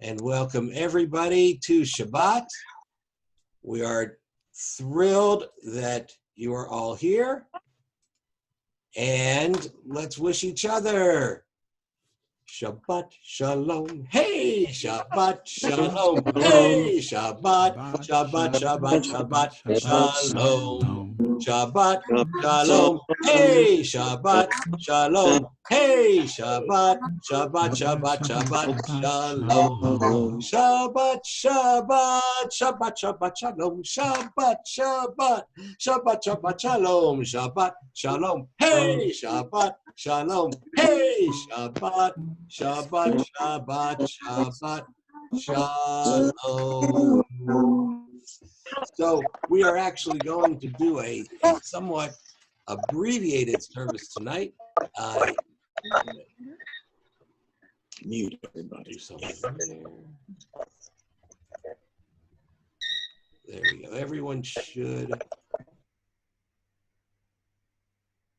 and welcome everybody to Shabbat. We are thrilled that you are all here, and let's wish each other Shabbat Shalom. Hey, Shabbat Shalom. Hey, Shabbat, Shabbat, Shabbat, Shabbat, Shalom. Shabbat Shalom. Hey, Shabbat Shalom. Hey, Shabbat, Shabbat, Shabbat, Shabbat, Shalom. Shabbat, Shabbat, Shabbat, Shabbat, Shalom. Shabbat, Shabbat, Shabbat, Shabbat, Shalom. Shabbat, Shalom. Hey, Shabbat Shalom. Hey, Shabbat, Shabbat, Shabbat, Shabbat, Shalom. So we are actually going to do a somewhat abbreviated service tonight. Mute everybody. Do something there we go. Everyone should.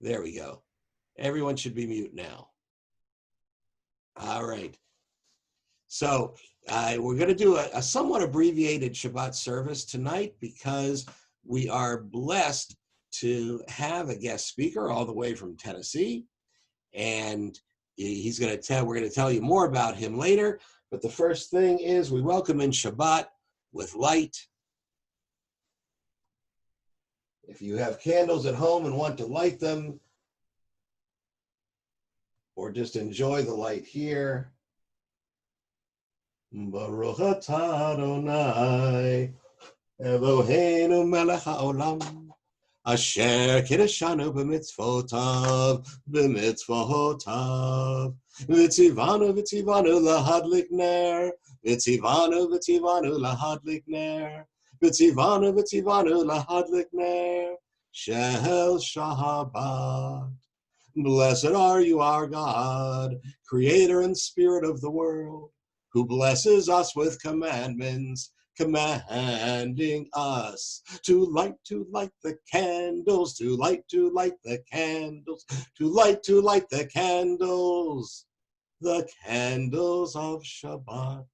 There we go. Everyone should be mute now. All right. So we're going to do a somewhat abbreviated Shabbat service tonight because we are blessed to have a guest speaker all the way from Tennessee. And he's going to tell, we're going to tell you more about him later. But the first thing is we welcome in Shabbat with light. If you have candles at home and want to light them, or just enjoy the light here. Baruch atah Adonai, Eloheinu melech haolam, asher kiddushanu b'mitzvotav, v'tzivanu lahadlik ner, v'tzivanu lahadlik ner, v'tzivanu lahadlik ner, shel Shabbat. Blessed are you, our God, creator and spirit of the world, who blesses us with commandments, commanding us to light the candles, to light the candles, the candles of Shabbat.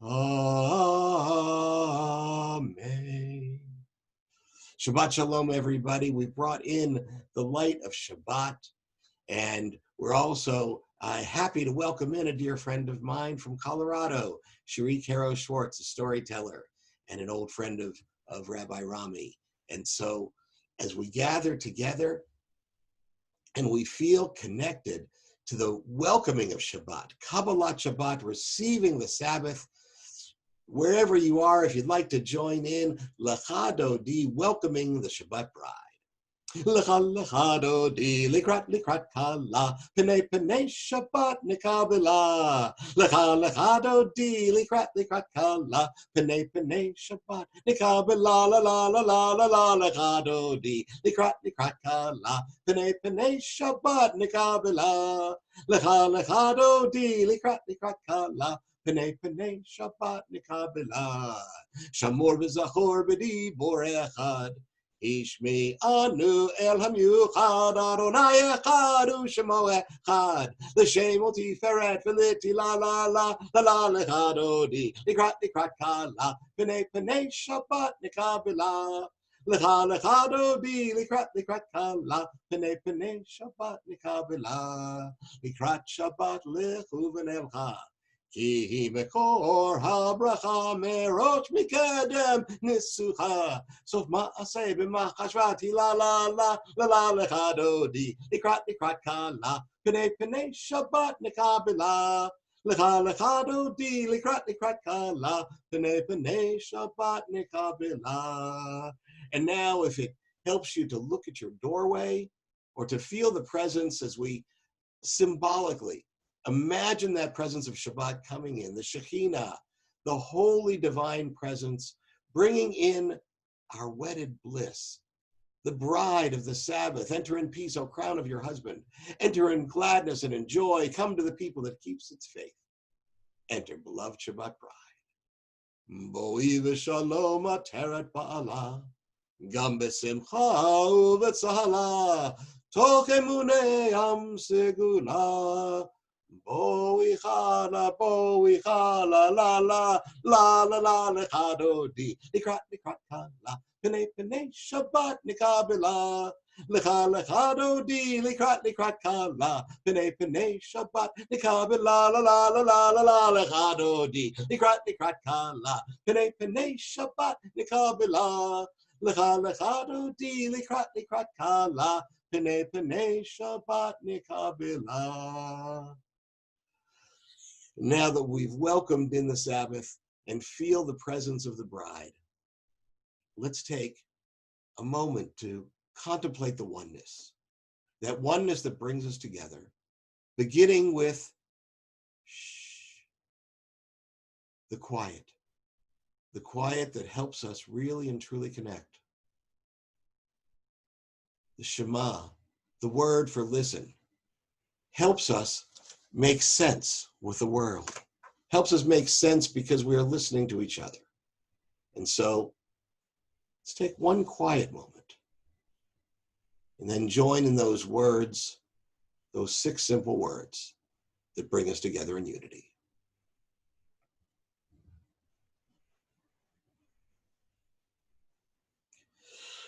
Amen. Shabbat Shalom, everybody. We brought in the light of Shabbat, and we're also happy to welcome in a dear friend of mine from Colorado, Cherie Caro Schwartz, a storyteller and an old friend of Rabbi Rami. And so as we gather together and we feel connected to the welcoming of Shabbat, Kabbalat Shabbat, receiving the Sabbath, wherever you are, if you'd like to join in, Lecha Dodi, welcoming the Shabbat bride. Lecha Dodi, likrat kala, penei Shabbat nikabela. Lecha Dodi, likrat kala, penei Shabbat nikabela. La, lecha Dodi, likrat kala, penei Shabbat nikabela. Lecha Dodi, likrat kala, Penei Shabbat nikabela, Shamor v'zachor b'dibor echad, Ishmi anu el hamyuchad, Adonai echad u'shemo echad, L'shem u'tiferet v'liti la lecha dodi, likrat kala, Penei Shabbat nikabela, Lecha dodi, likrat kala, Penei Shabbat nikabela, Likrat Shabbat lechu v'nelcha, Ki mekor habracha meroch mikedem nisucha. Sof ma'aseh b'machashvati la lecha dodi. Likrat kala. Penei Shabbat nikabela. Lecha dodi. Likrat kala. Penei Shabbat nikabela. And now if it helps you to look at your doorway or to feel the presence as we symbolically imagine that presence of Shabbat coming in, the Shekhinah, the holy divine presence, bringing in our wedded bliss, the bride of the Sabbath. Enter in peace, O crown of your husband. Enter in gladness and in joy. Come to the people that keeps its faith. Enter, beloved Shabbat bride. Boi v'shalom ateret ba'ala, gam b'simcha u'v'tzahala, toch emunei am segula. Boi lecha la bo icha la la la la la la lecha do di likrat kala pene pene Shabbat nikabela lecha lecha do di likrat kala pene pene Shabbat nikabela la la la la la la lecha do di likrat kala pene pene Shabbat nikabela lecha lecha do di likrat kala pene pene Shabbat nikabela. Now that we've welcomed in the Sabbath and feel the presence of the bride, let's take a moment to contemplate the oneness, that oneness that brings us together, beginning with the quiet that helps us really and truly connect. The Shema, the word for listen, helps us make sense with the world, helps us make sense because we are listening to each other. And so let's take one quiet moment and then join in those words, those 6 simple words that bring us together in unity.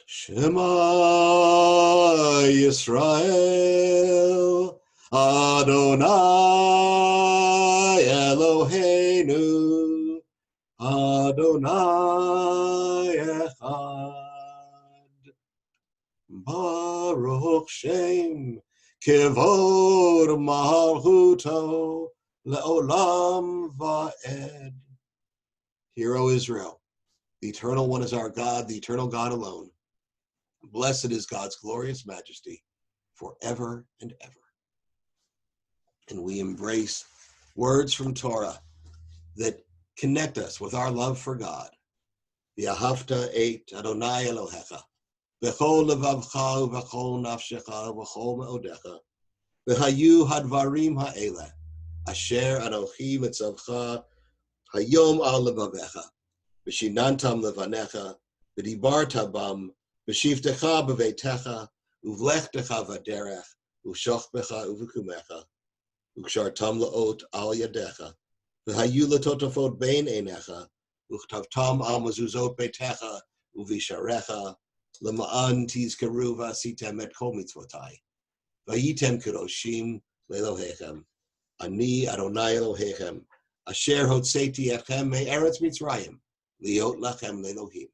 Shema Yisrael, Adonai Eloheinu, Adonai Echad. Baruch Shem Kevod Malchuto Leolam Va'ed. Hear, O Israel, the Eternal One is our God, the Eternal God alone. Blessed is God's glorious majesty forever and ever. And we embrace words from Torah that connect us with our love for God. V'ahavta et Adonai Elohecha, v'chol levavcha v'chol nafshecha v'chol me'odecha, v'hayu hadvarim ha'eleh, asher anochi mitzavcha hayom al levavecha, v'shinantam levanecha, v'dibarta bam, v'shivtecha b'veitecha, uvlechtecha v'derech, u'shochbecha uv'kumecha, u'kshartam la'ot al yadecha, v'hayu l'totafot bein einecha, u'chtavtam al mezuzot beitecha, u'visharecha, l'ma'an tizkaru v'asitem et kol mitzvotai, v'yitem kedoshim le'elohechem, ani Adonai Elohechem, asher hotzeti etchem me'eretz Mitzrayim, liot lachem le'elohim.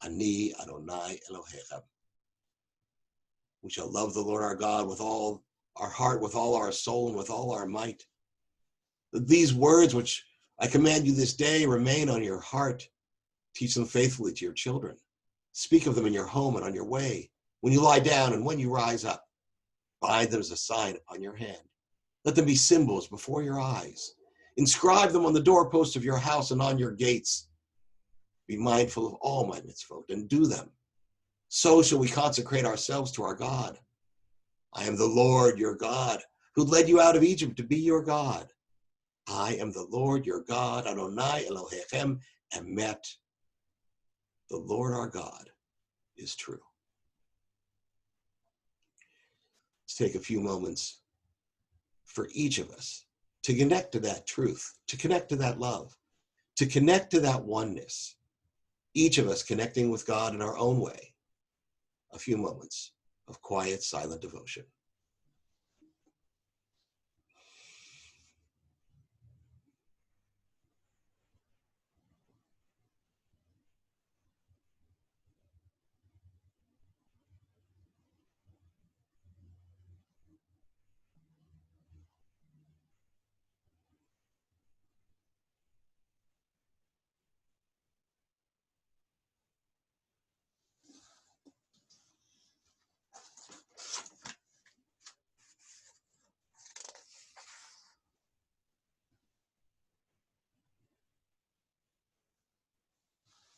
Ani Adonai Elohechem. We shall love the Lord our God with all our heart, with all our soul, and with all our might. These words which I command you this day remain on your heart. Teach them faithfully to your children. Speak of them in your home and on your way, when you lie down and when you rise up. Bind them as a sign upon your hand. Let them be symbols before your eyes. Inscribe them on the doorposts of your house and on your gates. Be mindful of all my mitzvot and do them. So shall we consecrate ourselves to our God. I am the Lord your God, who led you out of Egypt to be your God. I am the Lord your God, Adonai Elohechem, Emet. The Lord our God is true. Let's take a few moments for each of us to connect to that truth, to connect to that love, to connect to that oneness. Each of us connecting with God in our own way. A few moments of quiet, silent devotion.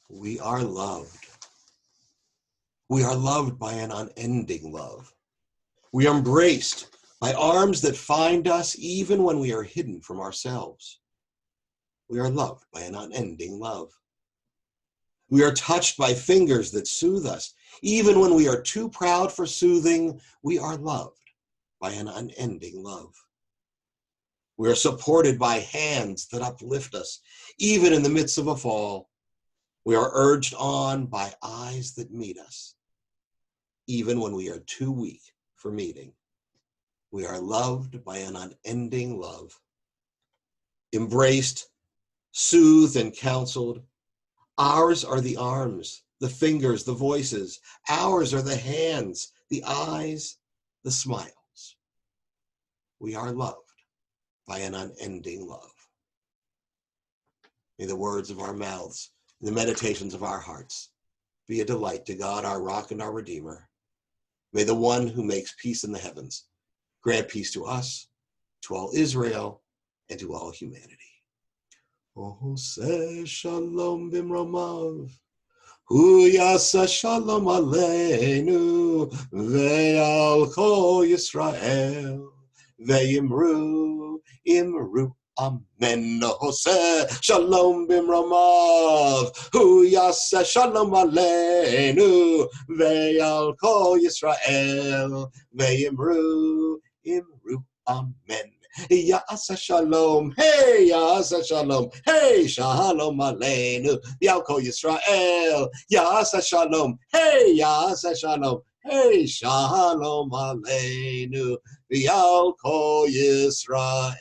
We are loved. We are loved by an unending love. We are embraced by arms that find us even when we are hidden from ourselves. We are loved by an unending love. We are touched by fingers that soothe us. Even when we are too proud for soothing, we are loved by an unending love. We are supported by hands that uplift us, even in the midst of a fall. We are urged on by eyes that meet us, even when we are too weak for meeting. We are loved by an unending love. Embraced, soothed, and counseled. Ours are the arms, the fingers, the voices. Ours are the hands, the eyes, the smiles. We are loved by an unending love. May the words of our mouths and the meditations of our hearts be a delight to God, our rock and our redeemer. May the one who makes peace in the heavens grant peace to us, to all Israel, and to all humanity. Oh, say shalom bimromav, hu yasa shalom aleinu, ve'al kol Yisrael, ve'imru, imru. Amen. Hoseh shalom bimromav, hu yaseh shalom aleinu, ve'al kol Yisrael, ve'imru, imru. Amen. Yaseh shalom, hey, yaseh shalom, hey, shalom aleinu, ve'al kol Yisrael, yaseh shalom, hey, yaseh shalom, hey, shalom aleinu, ve'al kol Yisrael,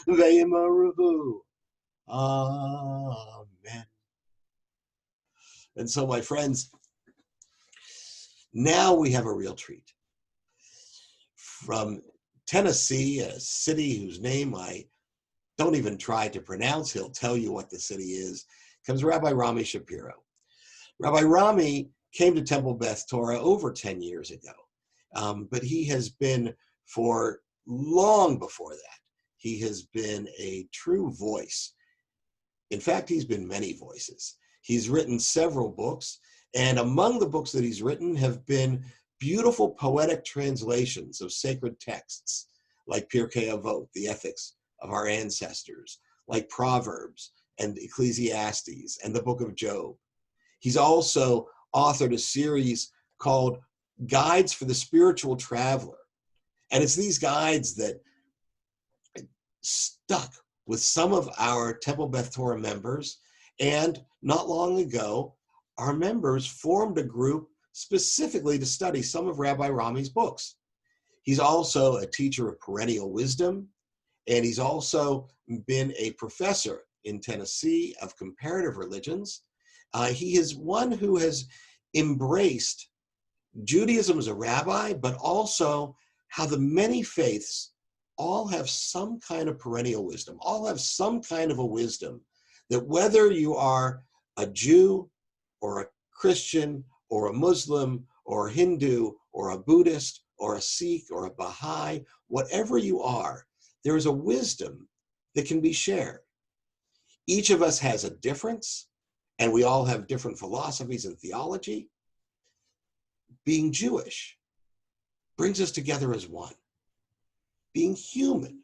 ve'imru. Amen. And so, my friends, now we have a real treat. From Tennessee, a city whose name I don't even try to pronounce, he'll tell you what the city is, comes Rabbi Rami Shapiro. Rabbi Rami came to Temple Beth Torah over 10 years ago, but he has been, for long before that, he has been a true voice. In fact, he's been many voices. He's written several books, and among the books that he's written have been beautiful poetic translations of sacred texts, like Pirkei Avot, the ethics of our ancestors, like Proverbs and Ecclesiastes and the book of Job. He's also authored a series called Guides for the Spiritual Traveler. And it's these guides that stuck with some of our Temple Beth Torah members. And not long ago, our members formed a group specifically to study some of Rabbi Rami's books. He's also a teacher of perennial wisdom, and he's also been a professor in Tennessee of comparative religions. He is one who has embraced Judaism as a rabbi, but also how the many faiths all have some kind of perennial wisdom, all have some kind of a wisdom that whether you are a Jew or a Christian or a Muslim or a Hindu or a Buddhist or a Sikh or a Baha'i, whatever you are, there is a wisdom that can be shared. Each of us has a difference, and we all have different philosophies and theology. Being Jewish brings us together as one. Being human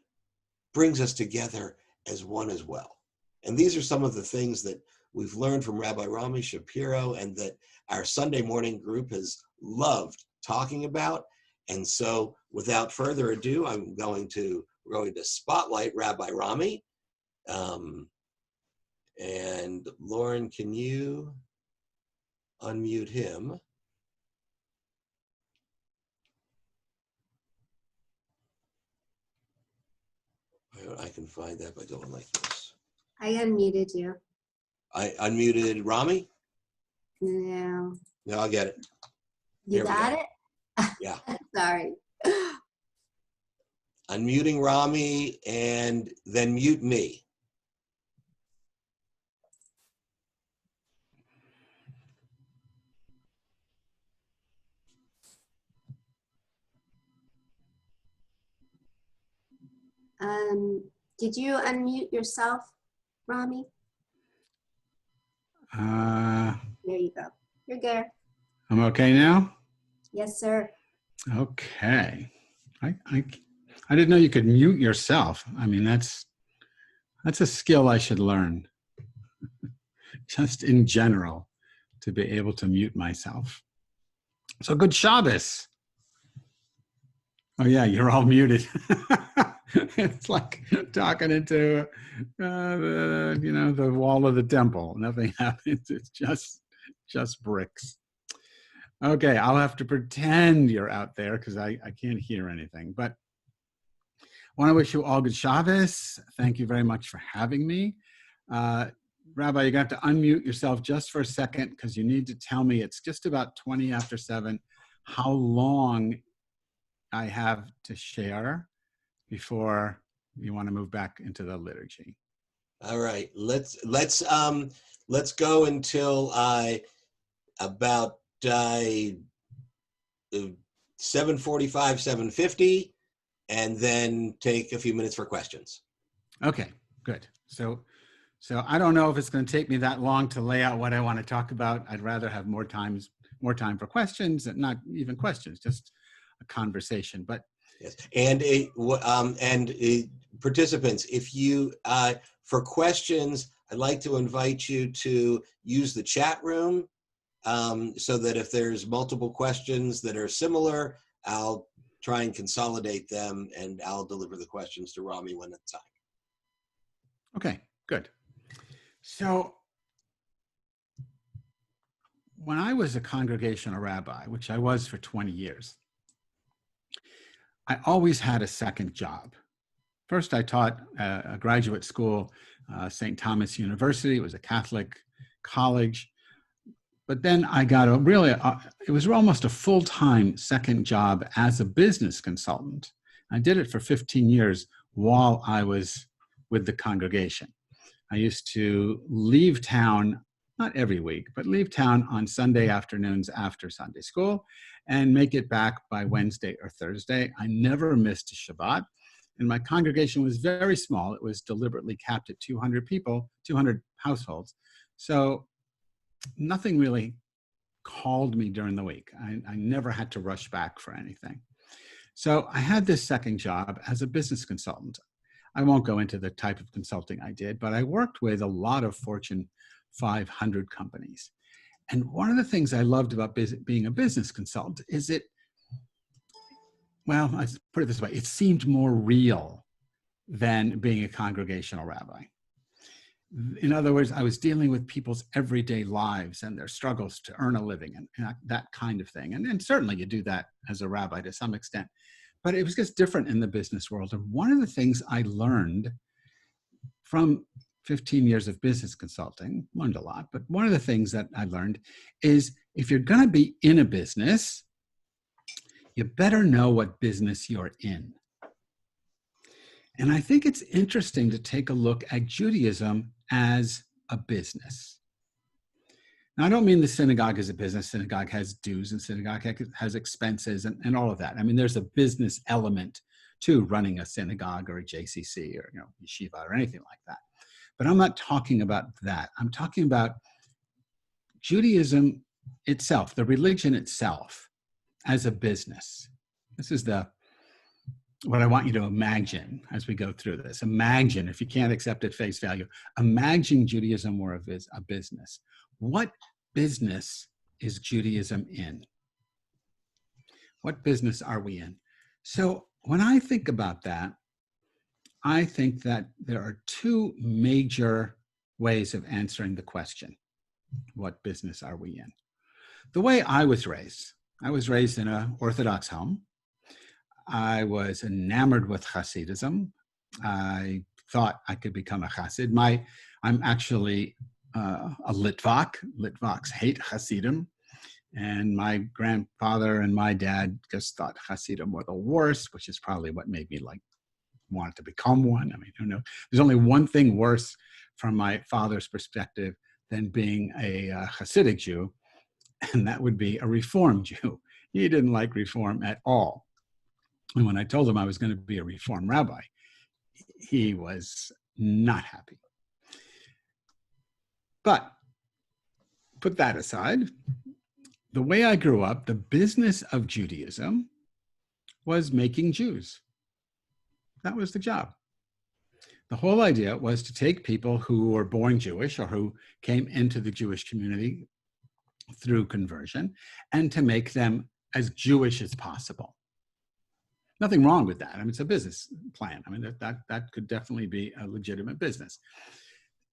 brings us together as one as well. And these are some of the things that we've learned from Rabbi Rami Shapiro and that our Sunday morning group has loved talking about. And so without further ado, we're going to spotlight Rabbi Rami. And Lauren, can you unmute him? I can find that by going like this. I unmuted you. I unmuted Rami? No. No, I'll get it. You got go. it? Yeah. Sorry. Unmuting Rami and then mute me. Did you unmute yourself, Rami? There you go. You're good. I'm okay now? Yes, sir. Okay. I didn't know you could mute yourself. I mean, that's a skill I should learn. Just in general, to be able to mute myself. So good Shabbos. Oh yeah, you're all muted. It's like talking into the wall of the temple. Nothing happens. It's just bricks. Okay, I'll have to pretend you're out there because I can't hear anything. But I want to wish you all good Shabbos. Thank you very much for having me. Rabbi, you're going to have to unmute yourself just for a second because you need to tell me, it's just about 20 after 7, how long I have to share before you want to move back into the liturgy. All right, let's go until about 7:45, 7:50, and then take a few minutes for questions. Okay, good. So I don't know if it's going to take me that long to lay out what I want to talk about. I'd rather have more time for questions, and not even questions, just a conversation. But yes, and participants, if you for questions, I'd like to invite you to use the chat room so that if there's multiple questions that are similar, I'll try and consolidate them, and I'll deliver the questions to Rami when it's time. Okay, good. So when I was a congregational rabbi, which I was for 20 years, I always had a second job. First, I taught a graduate school, St. Thomas University. It was a Catholic college. But then I got it was almost a full-time second job as a business consultant. I did it for 15 years while I was with the congregation. I used to leave town, not every week, but leave town on Sunday afternoons after Sunday school and make it back by Wednesday or Thursday. I never missed a Shabbat. And my congregation was very small. It was deliberately capped at 200 people, 200 households. So nothing really called me during the week. I never had to rush back for anything. So I had this second job as a business consultant. I won't go into the type of consulting I did, but I worked with a lot of Fortune 500 companies. And one of the things I loved about being a business consultant is well, let's put it this way, it seemed more real than being a congregational rabbi. In other words, I was dealing with people's everyday lives and their struggles to earn a living and that kind of thing. And certainly you do that as a rabbi to some extent, but it was just different in the business world. And one of the things I learned from 15 years of business consulting, learned a lot, but one of the things that I learned is if you're going to be in a business, you better know what business you're in. And I think it's interesting to take a look at Judaism as a business. Now, I don't mean the synagogue is a business. Synagogue has dues and synagogue has expenses and all of that. I mean, there's a business element to running a synagogue or a JCC or yeshiva or anything like that. But I'm not talking about that. I'm talking about Judaism itself, the religion itself as a business. This is what I want you to imagine as we go through this. Imagine, if you can't accept it face value, imagine Judaism were a business. What business is Judaism in? What business are we in? So when I think about that, I think that there are two major ways of answering the question, what business are we in? The way I was raised in an Orthodox home. I was enamored with Hasidism. I thought I could become a Hasid. I'm actually a Litvak. Litvaks hate Hasidim. And my grandfather and my dad just thought Hasidim were the worst, which is probably what made me want to become one. I mean, who knows? There's only one thing worse from my father's perspective than being a Hasidic Jew, and that would be a Reform Jew. He didn't like Reform at all. And when I told him I was going to be a Reform rabbi, he was not happy. But put that aside, the way I grew up, the business of Judaism was making Jews. That was the job. The whole idea was to take people who were born Jewish or who came into the Jewish community through conversion and to make them as Jewish as possible. Nothing wrong with that. I mean, it's a business plan. I mean, that could definitely be a legitimate business.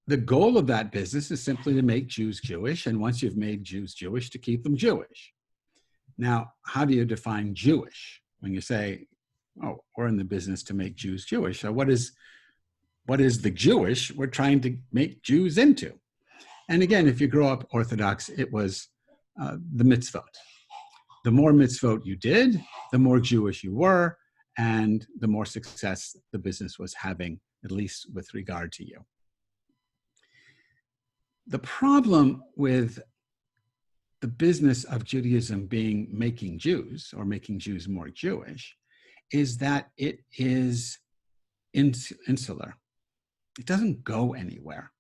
The goal of that business is simply to make Jews Jewish, and once you've made Jews Jewish, to keep them Jewish. Now, how do you define Jewish? When you say, oh, we're in the business to make Jews Jewish, so what is the Jewish we're trying to make Jews into? And again, if you grow up Orthodox, it was the mitzvot. The more mitzvot you did, the more Jewish you were, and the more success the business was having, at least with regard to you. The problem with the business of Judaism being making Jews, or making Jews more Jewish, is that it is insular. It doesn't go anywhere.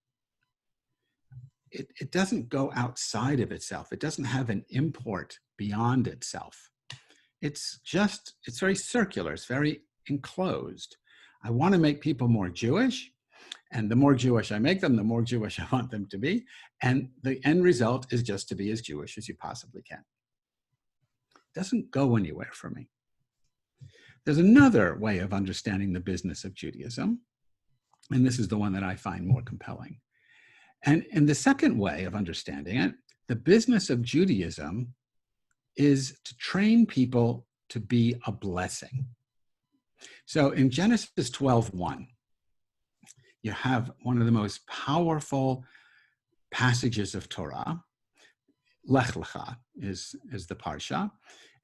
It doesn't go outside of itself. It doesn't have an import beyond itself. It's very circular. It's very enclosed. I want to make people more Jewish, and the more Jewish I make them, the more Jewish I want them to be. And the end result is just to be as Jewish as you possibly can. It doesn't go anywhere for me. There's another way of understanding the business of Judaism, and this is the one that I find more compelling. And the second way of understanding it, the business of Judaism is to train people to be a blessing. So in Genesis 12:1, you have one of the most powerful passages of Torah. Lech Lecha is the parsha,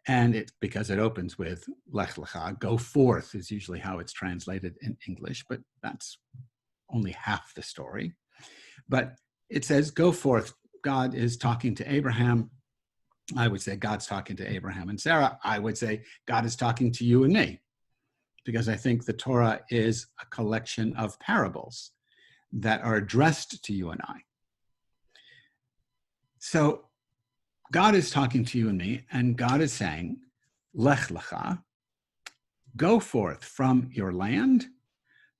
and because it opens with Lech Lecha, go forth is usually how it's translated in English, but that's only half the story. But it says, go forth. God is talking to Abraham. I would say God's talking to Abraham and Sarah. I would say God is talking to you and me, because I think the Torah is a collection of parables that are addressed to you and I. So God is talking to you and me, and God is saying, Lech Lecha, go forth from your land,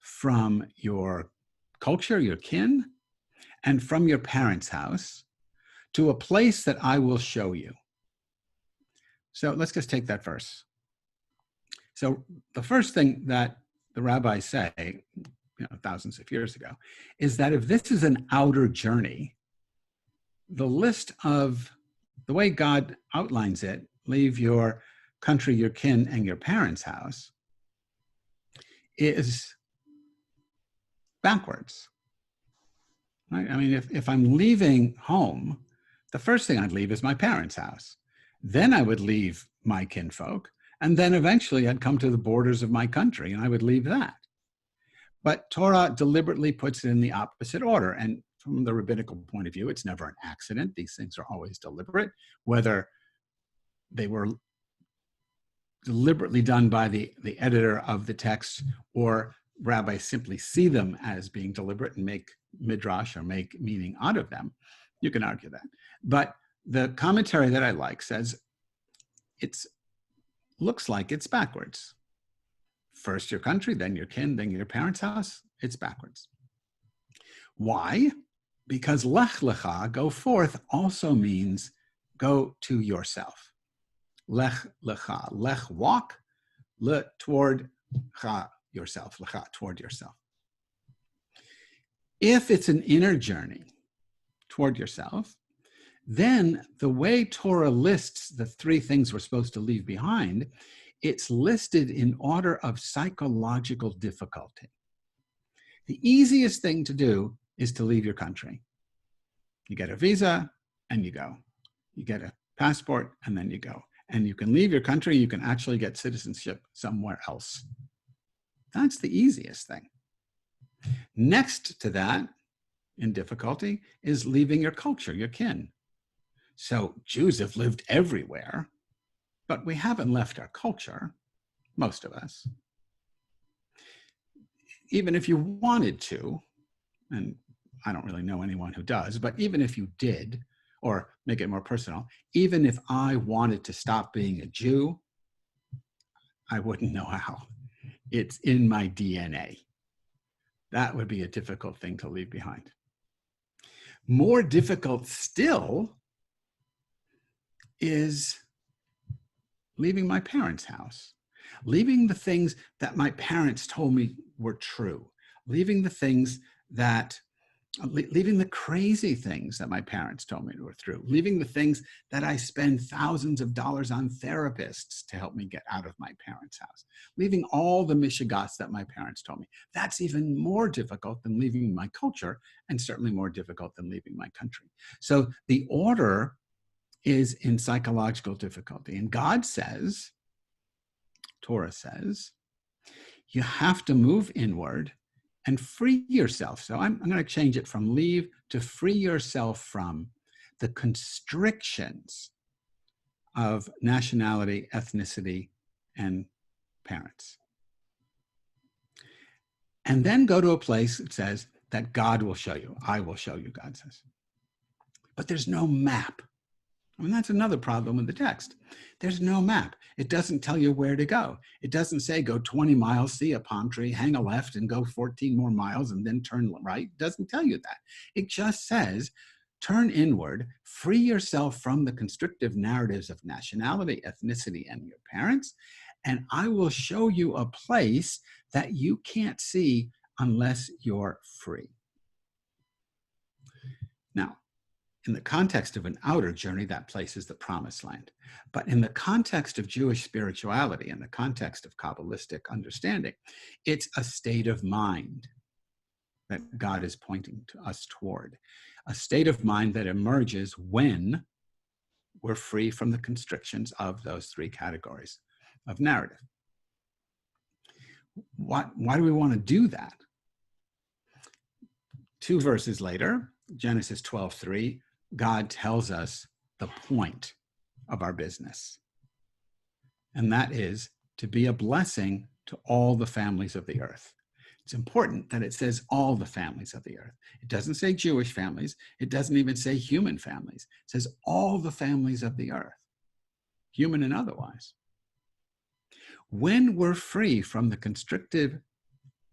from your culture, your kin, and from your parents' house to a place that I will show you. So let's just take that verse. So the first thing that the rabbis say, thousands of years ago, is that if this is an outer journey, the list of the way God outlines it, leave your country, your kin, and your parents' house, is backwards. Right? I mean, if I'm leaving home, the first thing I'd leave is my parents' house. Then I would leave my kinfolk, and then eventually I'd come to the borders of my country, and I would leave that. But Torah deliberately puts it in the opposite order, and from the rabbinical point of view, it's never an accident. These things are always deliberate, whether they were deliberately done by the editor of the text, or rabbis simply see them as being deliberate and make midrash or make meaning out of them. You can argue that. But the commentary that I like says it looks like it's backwards. First your country, then your kin, then your parents' house. It's backwards. Why? Because Lech Lecha, go forth, also means go to yourself. Lech Lecha, Lech walk, le toward cha yourself, Lecha toward yourself. If it's an inner journey toward yourself, then the way Torah lists the three things we're supposed to leave behind, it's listed in order of psychological difficulty. The easiest thing to do is to leave your country. You get a visa and you go. You get a passport and then you go. And you can leave your country, you can actually get citizenship somewhere else. That's the easiest thing. Next to that, in difficulty, is leaving your culture, your kin. So Jews have lived everywhere, but we haven't left our culture, most of us. Even if you wanted to, and I don't really know anyone who does, but even if you did, or make it more personal, even if I wanted to stop being a Jew, I wouldn't know how. It's in my DNA. That would be a difficult thing to leave behind. More difficult still is leaving my parents' house. leaving the things that my parents told me were true, leaving the things that, leaving the crazy things that my parents told me were true, leaving the things that I spend thousands of dollars on therapists to help me get out of my parents' house, leaving all the mishigas that my parents told me. That's even more difficult than leaving my culture, and certainly more difficult than leaving my country. So the order is in psychological difficulty. And God says, Torah says, you have to move inward and free yourself. So I'm going to change it from leave to free yourself from the constrictions of nationality, ethnicity, and parents. And then go to a place that says that God will show you. I will show you, God says. But there's no map. I mean, that's another problem with the text. There's no map. It doesn't tell you where to go. It doesn't say go 20 miles, see a palm tree, hang a left, and go 14 more miles, and then turn right. It doesn't tell you that. It just says, turn inward, free yourself from the constrictive narratives of nationality, ethnicity, and your parents, and I will show you a place that you can't see unless you're free. Now, in the context of an outer journey, that place is the promised land. But in the context of Jewish spirituality, in the context of Kabbalistic understanding, it's a state of mind that God is pointing to us toward. A state of mind that emerges when we're free from the constrictions of those three categories of narrative. Why do we want to do that? 2 verses later, Genesis 12:3, God tells us the point of our business. And that is to be a blessing to all the families of the earth. It's important that it says all the families of the earth. It doesn't say Jewish families. It doesn't even say human families. It says all the families of the earth, human and otherwise. When we're free from the constrictive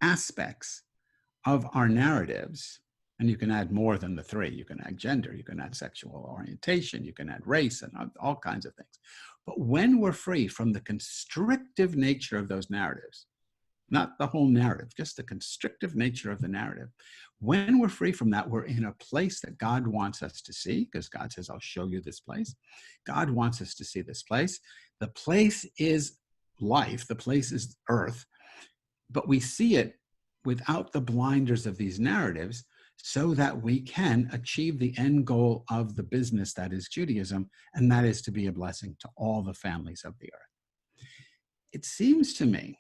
aspects of our narratives, and you can add more than the 3. You can add gender, you can add sexual orientation, you can add race, and all kinds of things. But when we're free from the constrictive nature of those narratives, not the whole narrative, just the constrictive nature of the narrative, when we're free from that, we're in a place that God wants us to see, because God says, I'll show you this place. God wants us to see this place. The place is life, the place is earth, but we see it without the blinders of these narratives, so that we can achieve the end goal of the business that is Judaism, and that is to be a blessing to all the families of the earth. It seems to me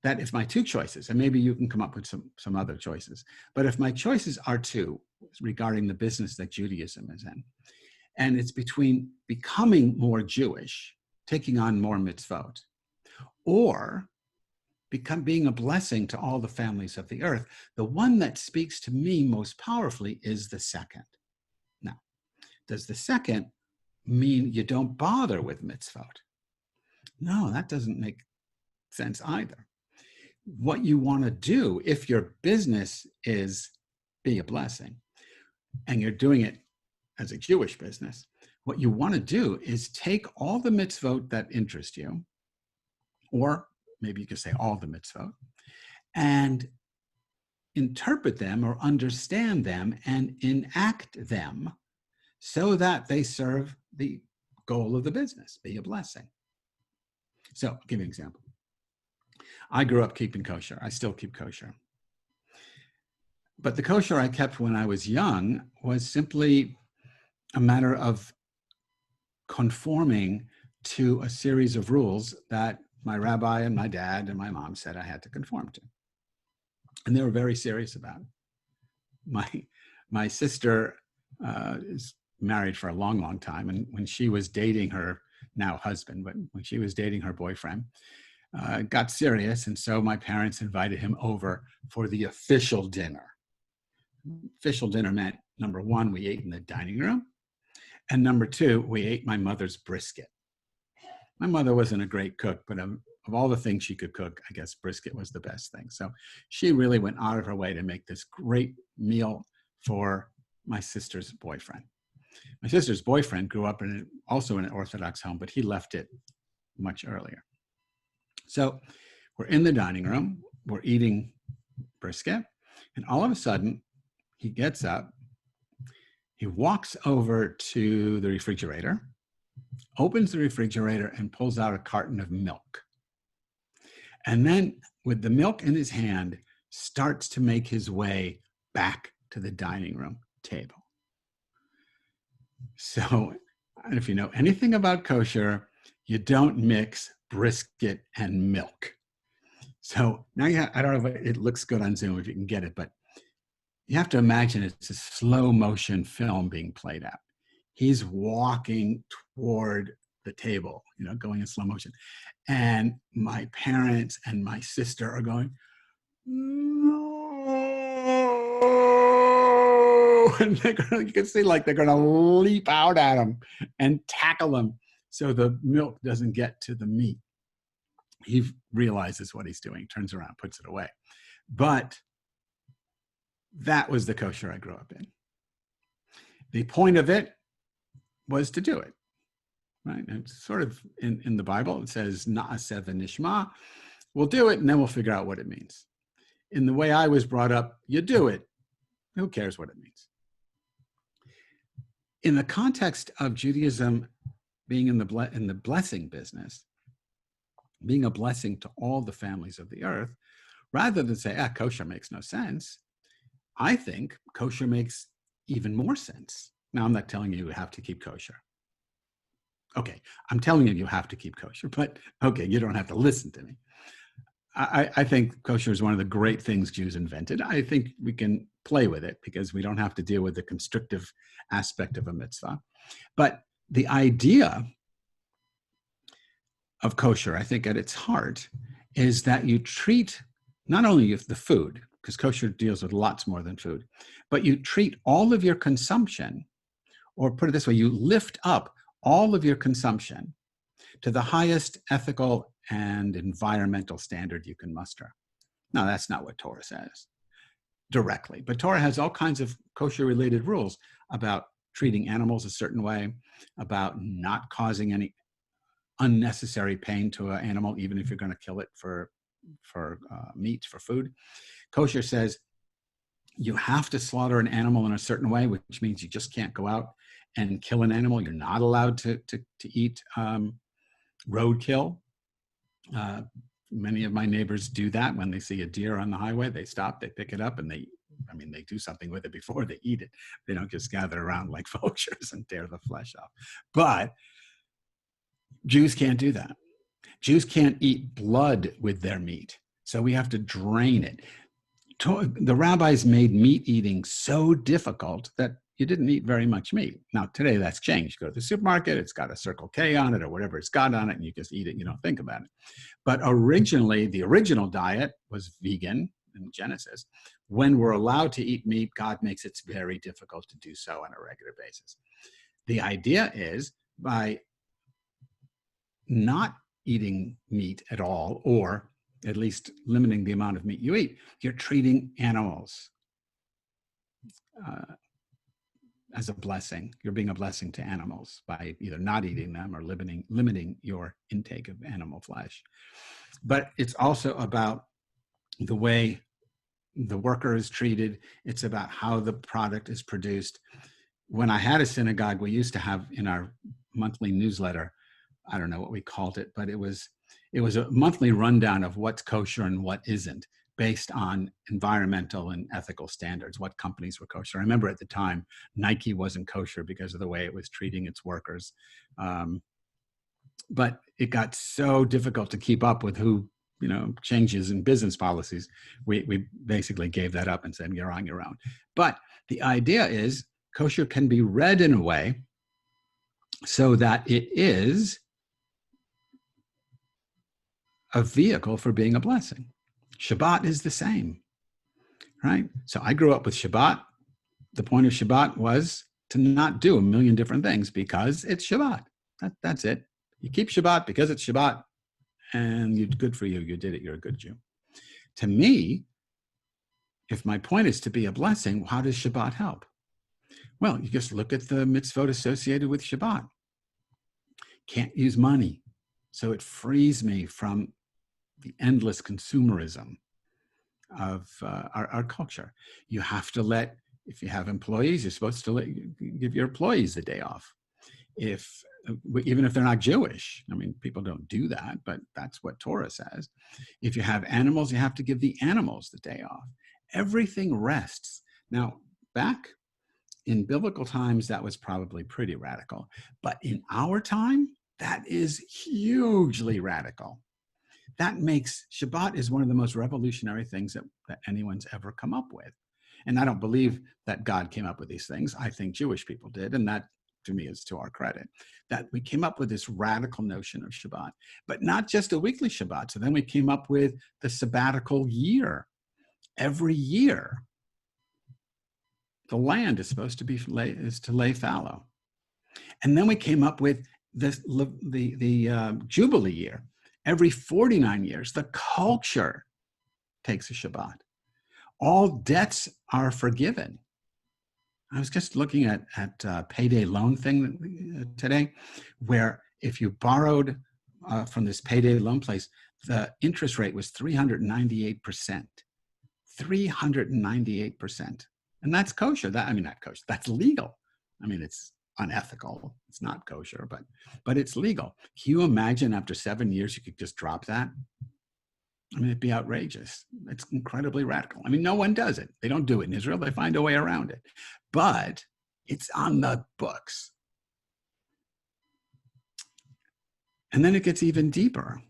that if my 2 choices, and maybe you can come up with some other choices, but if my choices are 2 regarding the business that Judaism is in, and it's between becoming more Jewish, taking on more mitzvot, or being a blessing to all the families of the earth, the one that speaks to me most powerfully is the second. Now, does the second mean you don't bother with mitzvot? No, that doesn't make sense either. What you want to do, if your business is be a blessing, and you're doing it as a Jewish business, what you want to do is take all the mitzvot that interest you, or maybe you could say all the mitzvot, and interpret them or understand them and enact them so that they serve the goal of the business, be a blessing. So I'll give you an example. I grew up keeping kosher. I still keep kosher. But the kosher I kept when I was young was simply a matter of conforming to a series of rules that my rabbi and my dad and my mom said I had to conform to. And they were very serious about it. My sister is married for a long, long time. And when she was dating her now husband, but when she was dating her boyfriend, it got serious. And so my parents invited him over for the official dinner. Official dinner meant, number 1, we ate in the dining room. And number 2, we ate my mother's brisket. My mother wasn't a great cook, but of all the things she could cook, I guess brisket was the best thing. So she really went out of her way to make this great meal for my sister's boyfriend. My sister's boyfriend grew up also in an Orthodox home, but he left it much earlier. So we're in the dining room, we're eating brisket, and all of a sudden he gets up, he walks over to the refrigerator, opens the refrigerator and pulls out a carton of milk. And then with the milk in his hand, starts to make his way back to the dining room table. So if you know anything about kosher, you don't mix brisket and milk. So now I don't know if it looks good on Zoom if you can get it, but you have to imagine it's a slow motion film being played out. He's walking toward the table, going in slow motion. And my parents and my sister are going, no. And you can see like they're going to leap out at him and tackle him so the milk doesn't get to the meat. He realizes what he's doing, turns around, puts it away. But that was the kosher I grew up in. The point of it was to do it, right? And it's sort of in the Bible, it says, na'aseh v'nishma. We'll do it and then we'll figure out what it means. In the way I was brought up, you do it. Who cares what it means? In the context of Judaism being in the blessing business, being a blessing to all the families of the earth, rather than say, kosher makes no sense, I think kosher makes even more sense. Now, I'm not telling you have to keep kosher. Okay, I'm telling you have to keep kosher, but okay, you don't have to listen to me. I think kosher is one of the great things Jews invented. I think we can play with it because we don't have to deal with the constrictive aspect of a mitzvah. But the idea of kosher, I think at its heart, is that you treat not only the food, because kosher deals with lots more than food, but you treat all of your consumption, or put it this way, you lift up all of your consumption to the highest ethical and environmental standard you can muster. Now, that's not what Torah says directly, but Torah has all kinds of kosher-related rules about treating animals a certain way, about not causing any unnecessary pain to an animal, even if you're going to kill it for meat, for food. Kosher says you have to slaughter an animal in a certain way, which means you just can't go out and kill an animal. You're not allowed to eat roadkill. Many of my neighbors do that when they see a deer on the highway. They stop, they pick it up, and they do something with it before they eat it. They don't just gather around like vultures and tear the flesh off. But Jews can't do that. Jews can't eat blood with their meat. So we have to drain it. The rabbis made meat eating so difficult that you didn't eat very much meat. Now, today that's changed. You go to the supermarket, it's got a Circle K on it or whatever it's got on it, and you just eat it. You don't think about it. But originally, the original diet was vegan in Genesis. When we're allowed to eat meat, God makes it very difficult to do so on a regular basis. The idea is by not eating meat at all, or at least limiting the amount of meat you eat, you're treating animals as a blessing. You're being a blessing to animals by either not eating them or limiting your intake of animal flesh. But it's also about the way the worker is treated. It's about how the product is produced. When I had a synagogue, we used to have in our monthly newsletter, I don't know what we called it, but it was a monthly rundown of what's kosher and what isn't, based on environmental and ethical standards, what companies were kosher. I remember at the time, Nike wasn't kosher because of the way it was treating its workers. But it got so difficult to keep up with changes in business policies. We basically gave that up and said, you're on your own. But the idea is kosher can be read in a way so that it is a vehicle for being a blessing. Shabbat is the same, right? So I grew up with Shabbat. The point of Shabbat was to not do a million different things because it's Shabbat. That's it. You keep Shabbat because it's Shabbat, and good for you. You did it. You're a good Jew. To me, if my point is to be a blessing, how does Shabbat help? Well, you just look at the mitzvot associated with Shabbat. Can't use money. So it frees me from the endless consumerism of our culture. You have to let, if you have employees, you're supposed to give your employees the day off. Even if they're not Jewish, I mean, people don't do that, but that's what Torah says. If you have animals, you have to give the animals the day off. Everything rests. Now, back in biblical times, that was probably pretty radical. But in our time, that is hugely radical. That makes Shabbat is one of the most revolutionary things that anyone's ever come up with. And I don't believe that God came up with these things. I think Jewish people did. And that, to me, is to our credit, that we came up with this radical notion of Shabbat, but not just a weekly Shabbat. So then we came up with the sabbatical year. Every year, the land is supposed to lay fallow. And then we came up with the Jubilee year. Every 49 years, the culture takes a Shabbat. All debts are forgiven. I was just looking at payday loan thing today, where if you borrowed from this payday loan place, the interest rate was 398%. 398%. And that's kosher. Not kosher. That's legal. I mean, it's unethical. It's not kosher, but it's legal. Can you imagine after 7 years you could just drop that? I mean, it'd be outrageous. It's incredibly radical. I mean, no one does it. They don't do it in Israel. They find a way around it. But it's on the books. And then it gets even deeper.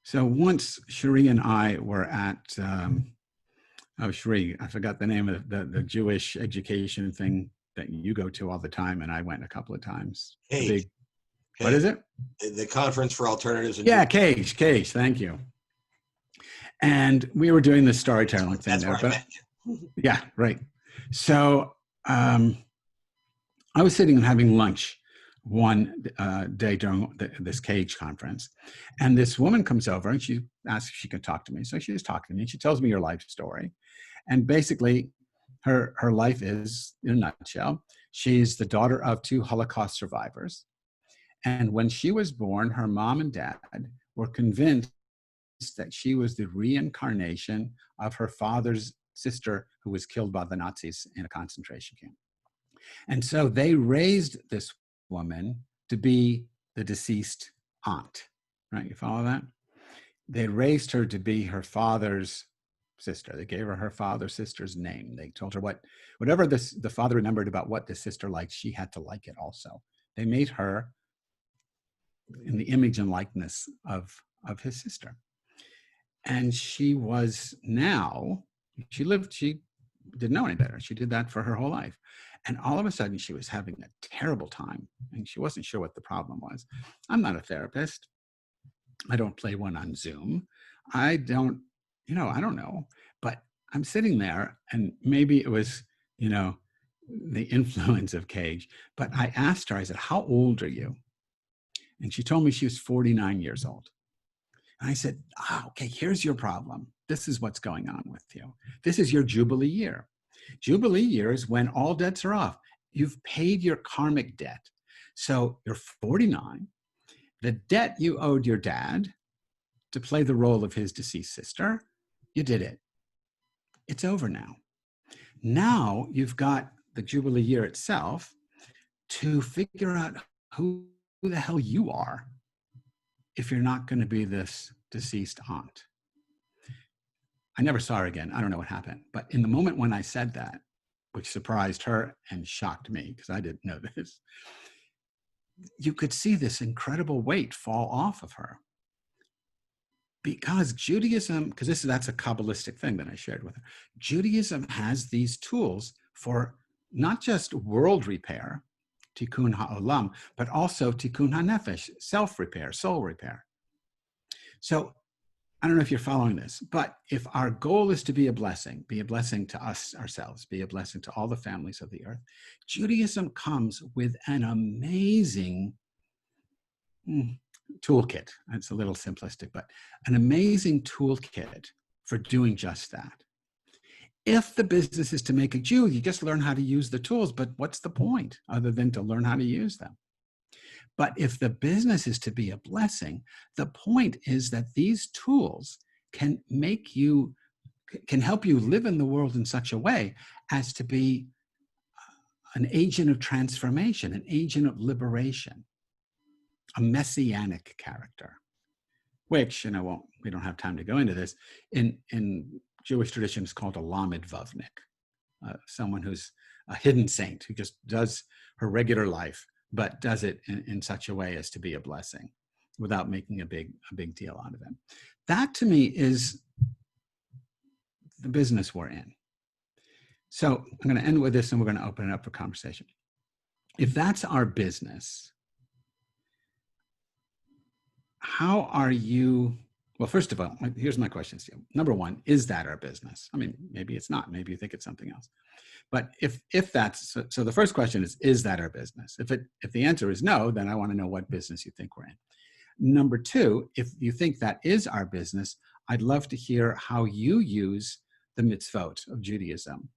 So once Cherie and I were at, Cherie, I forgot the name of the Jewish education thing that you go to all the time, and I went a couple of times. What is it? The Conference for Alternatives. Yeah, Cage, thank you. And we were doing this storytelling thing there. But, yeah, right. So I was sitting and having lunch one day during this Cage conference, and this woman comes over and she asks if she can talk to me. So she was talking to me and she tells me her life story. And basically her life is, in a nutshell, she's the daughter of 2 Holocaust survivors. And when she was born, her mom and dad were convinced that she was the reincarnation of her father's sister who was killed by the Nazis in a concentration camp. And so they raised this woman to be the deceased aunt, right? You follow that? They raised her to be her father's sister. They gave her father's sister's name. They told her whatever the father remembered about what the sister liked, she had to like it also. They made her in the image and likeness of his sister. And she didn't know any better. She did that for her whole life. And all of a sudden she was having a terrible time and she wasn't sure what the problem was. I'm not a therapist. I don't play one on Zoom. I don't know, but I'm sitting there and maybe it was, the influence of Cage, but I asked her, I said, how old are you? And she told me she was 49 years old. And I said, okay, here's your problem. This is what's going on with you. This is your Jubilee year. Jubilee year is when all debts are off. You've paid your karmic debt. So you're 49. The debt you owed your dad to play the role of his deceased sister, you did it. It's over now. Now you've got the Jubilee year itself to figure out who the hell you are if you're not going to be this deceased aunt. I never saw her again. I don't know what happened. But in the moment when I said that, which surprised her and shocked me because I didn't know this, you could see this incredible weight fall off of her. Because Judaism, because that's a Kabbalistic thing that I shared with her. Judaism has these tools for not just world repair, tikkun ha'olam, but also tikkun ha'nefesh, self-repair, soul repair. So I don't know if you're following this, but if our goal is to be a blessing to us ourselves, be a blessing to all the families of the earth, Judaism comes with an amazing toolkit. It's a little simplistic, but an amazing toolkit for doing just that. If the business is to make a Jew, you just learn how to use the tools, but what's the point other than to learn how to use them? But if the business is to be a blessing, the point is that these tools can help you live in the world in such a way as to be an agent of transformation, an agent of liberation, a messianic character, which, we don't have time to go into this, in Jewish tradition is called a lamed vavnik, someone who's a hidden saint who just does her regular life, but does it in such a way as to be a blessing without making a big deal out of it. That to me is the business we're in. So I'm going to end with this and we're going to open it up for conversation. If that's our business, how are you? Well, first of all, here's my questions to you. Number one, is that our business? I mean, maybe it's not. Maybe you think it's something else. But if that's, so the first question is that our business? If the answer is no, then I want to know what business you think we're in. Number two, if you think that is our business, I'd love to hear how you use the mitzvot of Judaism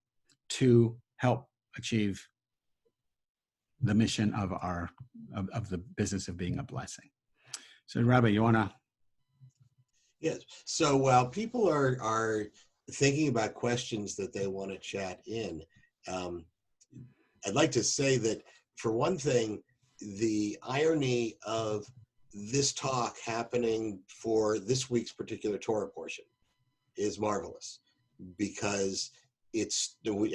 to help achieve the mission of the business of being a blessing. So, Rabbi, you want to? Yes. So while people are thinking about questions that they want to chat in, I'd like to say that, for one thing, the irony of this talk happening for this week's particular Torah portion is marvelous, because we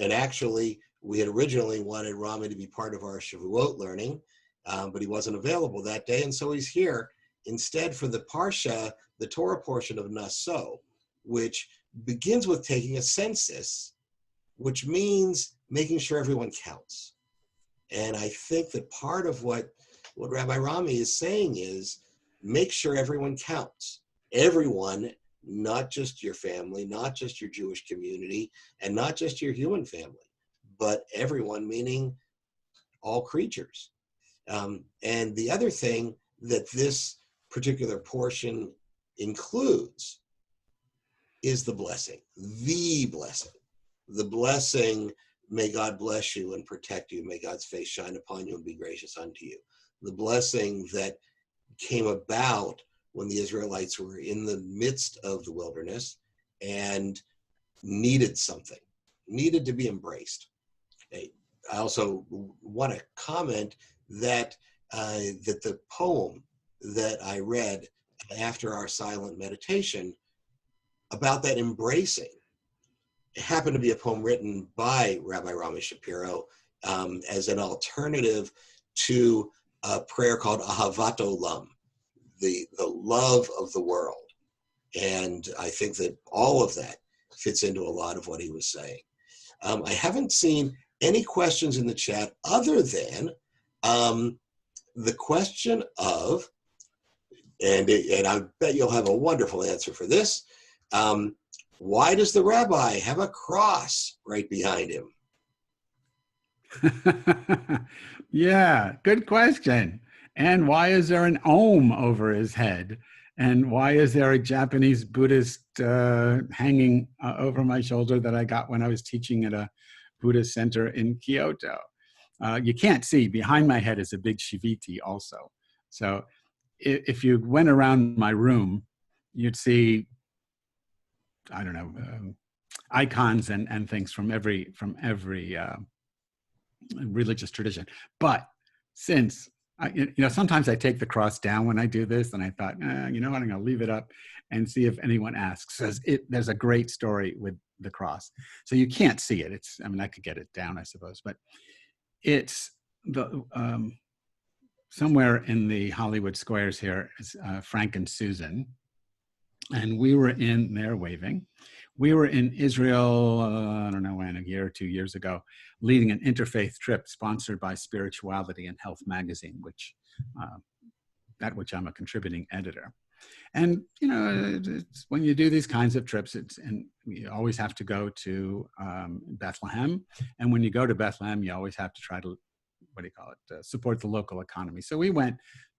had originally wanted Rami to be part of our Shavuot learning, but he wasn't available that day, and so he's here instead for the Parsha, the Torah portion of Naso, which begins with taking a census, which means making sure everyone counts. And I think that part of what Rabbi Rami is saying is make sure everyone counts. Everyone, not just your family, not just your Jewish community, and not just your human family, but everyone, meaning all creatures. And the other thing that this particular portion includes is the blessing, the blessing. The blessing, may God bless you and protect you, may God's face shine upon you and be gracious unto you. The blessing that came about when the Israelites were in the midst of the wilderness and needed something, needed to be embraced. I also want to comment that that the poem that I read after our silent meditation about that embracing, it happened to be a poem written by Rabbi Rami Shapiro as an alternative to a prayer called Ahavat Olam, the love of the world. And I think that all of that fits into a lot of what he was saying. I haven't seen any questions in the chat other than the question of, and I bet you'll have a wonderful answer for this, why does the rabbi have a cross right behind him? Yeah, good question. And why is there an Om over his head? And why is there a Japanese Buddhist hanging over my shoulder that I got when I was teaching at a Buddhist center in Kyoto? You can't see, behind my head is a big Shiviti also. So if you went around my room, you'd see, I don't know, icons and things from every religious tradition. But since sometimes I take the cross down when I do this, and I thought, you know what, I'm going to leave it up and see if anyone asks. There's a great story with the cross. So you can't see it. I could get it down, I suppose, but it's the somewhere in the Hollywood squares here is Frank and Susan, and we were in there waving. We were in Israel, I don't know when, a year or 2 years ago, leading an interfaith trip sponsored by Spirituality and Health magazine, which I'm a contributing editor. And it's, when you do these kinds of trips, and you always have to go to Bethlehem. And when you go to Bethlehem, you always have to try to, support the local economy. So we went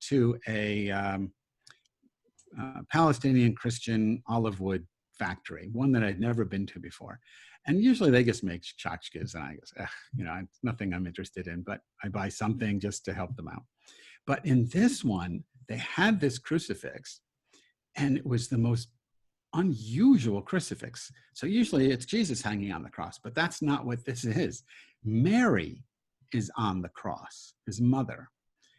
to a Palestinian Christian olive wood factory, one that I'd never been to before. And usually they just make tchotchkes, and I go, it's nothing I'm interested in, but I buy something just to help them out. But in this one, they had this crucifix, and it was the most unusual crucifix. So usually it's Jesus hanging on the cross, but that's not what this is. Mary is on the cross, his mother,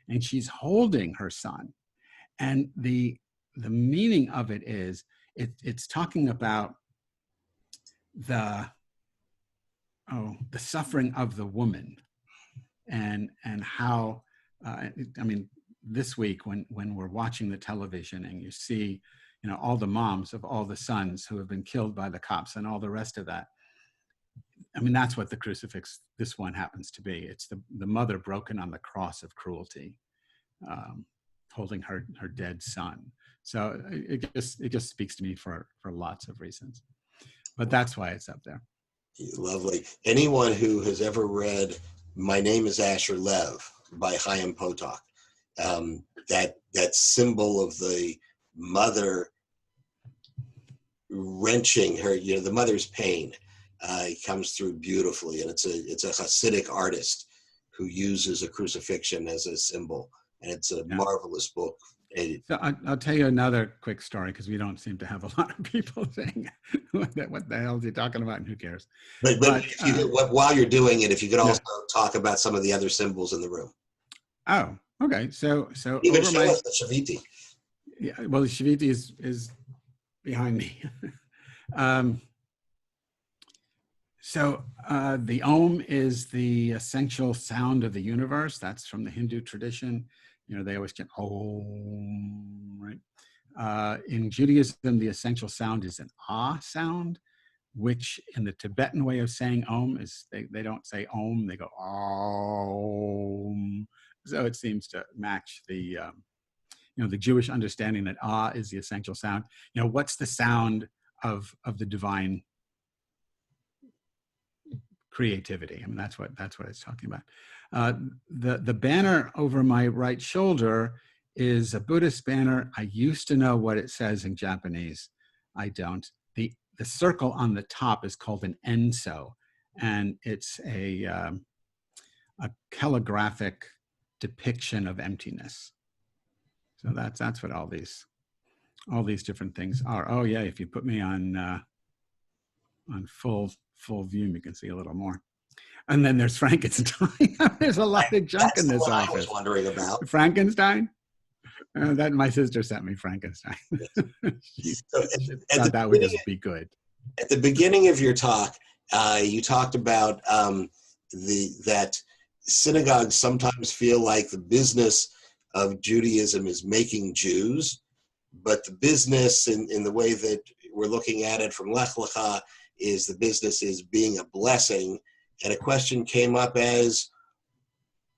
and she's holding her son. And the meaning of it is, it's talking about the suffering of the woman, and how, I mean, this week when we're watching the television and you see, all the moms of all the sons who have been killed by the cops and all the rest of that. I mean, that's what the crucifix, this one happens to be. It's the mother broken on the cross of cruelty, holding her dead son. So it just speaks to me for lots of reasons. But that's why it's up there. Lovely. Anyone who has ever read My Name is Asher Lev by Chaim Potok, that symbol of the mother wrenching her, the mother's pain, comes through beautifully, and it's a Hasidic artist who uses a crucifixion as a symbol, and it's a marvelous book. So I'll tell you another quick story, because we don't seem to have a lot of people saying, what the hell is he talking about, and who cares? But while you're doing it, if you could also talk about some of the other symbols in the room. Oh, okay. So Even show us the Shaviti. Yeah, well, the Shaviti is behind me. So the Om is the essential sound of the universe. That's from the Hindu tradition. They always chant Om, right? In Judaism, the essential sound is an Ah sound, which in the Tibetan way of saying Om is they don't say Om, they go Om. So it seems to match the the Jewish understanding that Ah is the essential sound. What's the sound of the divine creativity? I mean, that's what it's talking about. The banner over my right shoulder is a Buddhist banner. I used to know what it says in Japanese. I don't. The circle on the top is called an enso, and it's a calligraphic depiction of emptiness. So that's what all these different things are. Oh yeah, if you put me on full view, you can see a little more. And then there's Frankenstein. There's a lot of junk in this office. I was wondering about Frankenstein. That my sister sent me Frankenstein. Thought that would just be good. At the beginning of your talk, you talked about that synagogues sometimes feel like the business of Judaism is making Jews, but the business in the way that we're looking at it from Lech Lecha is the business is being a blessing. And a question came up as,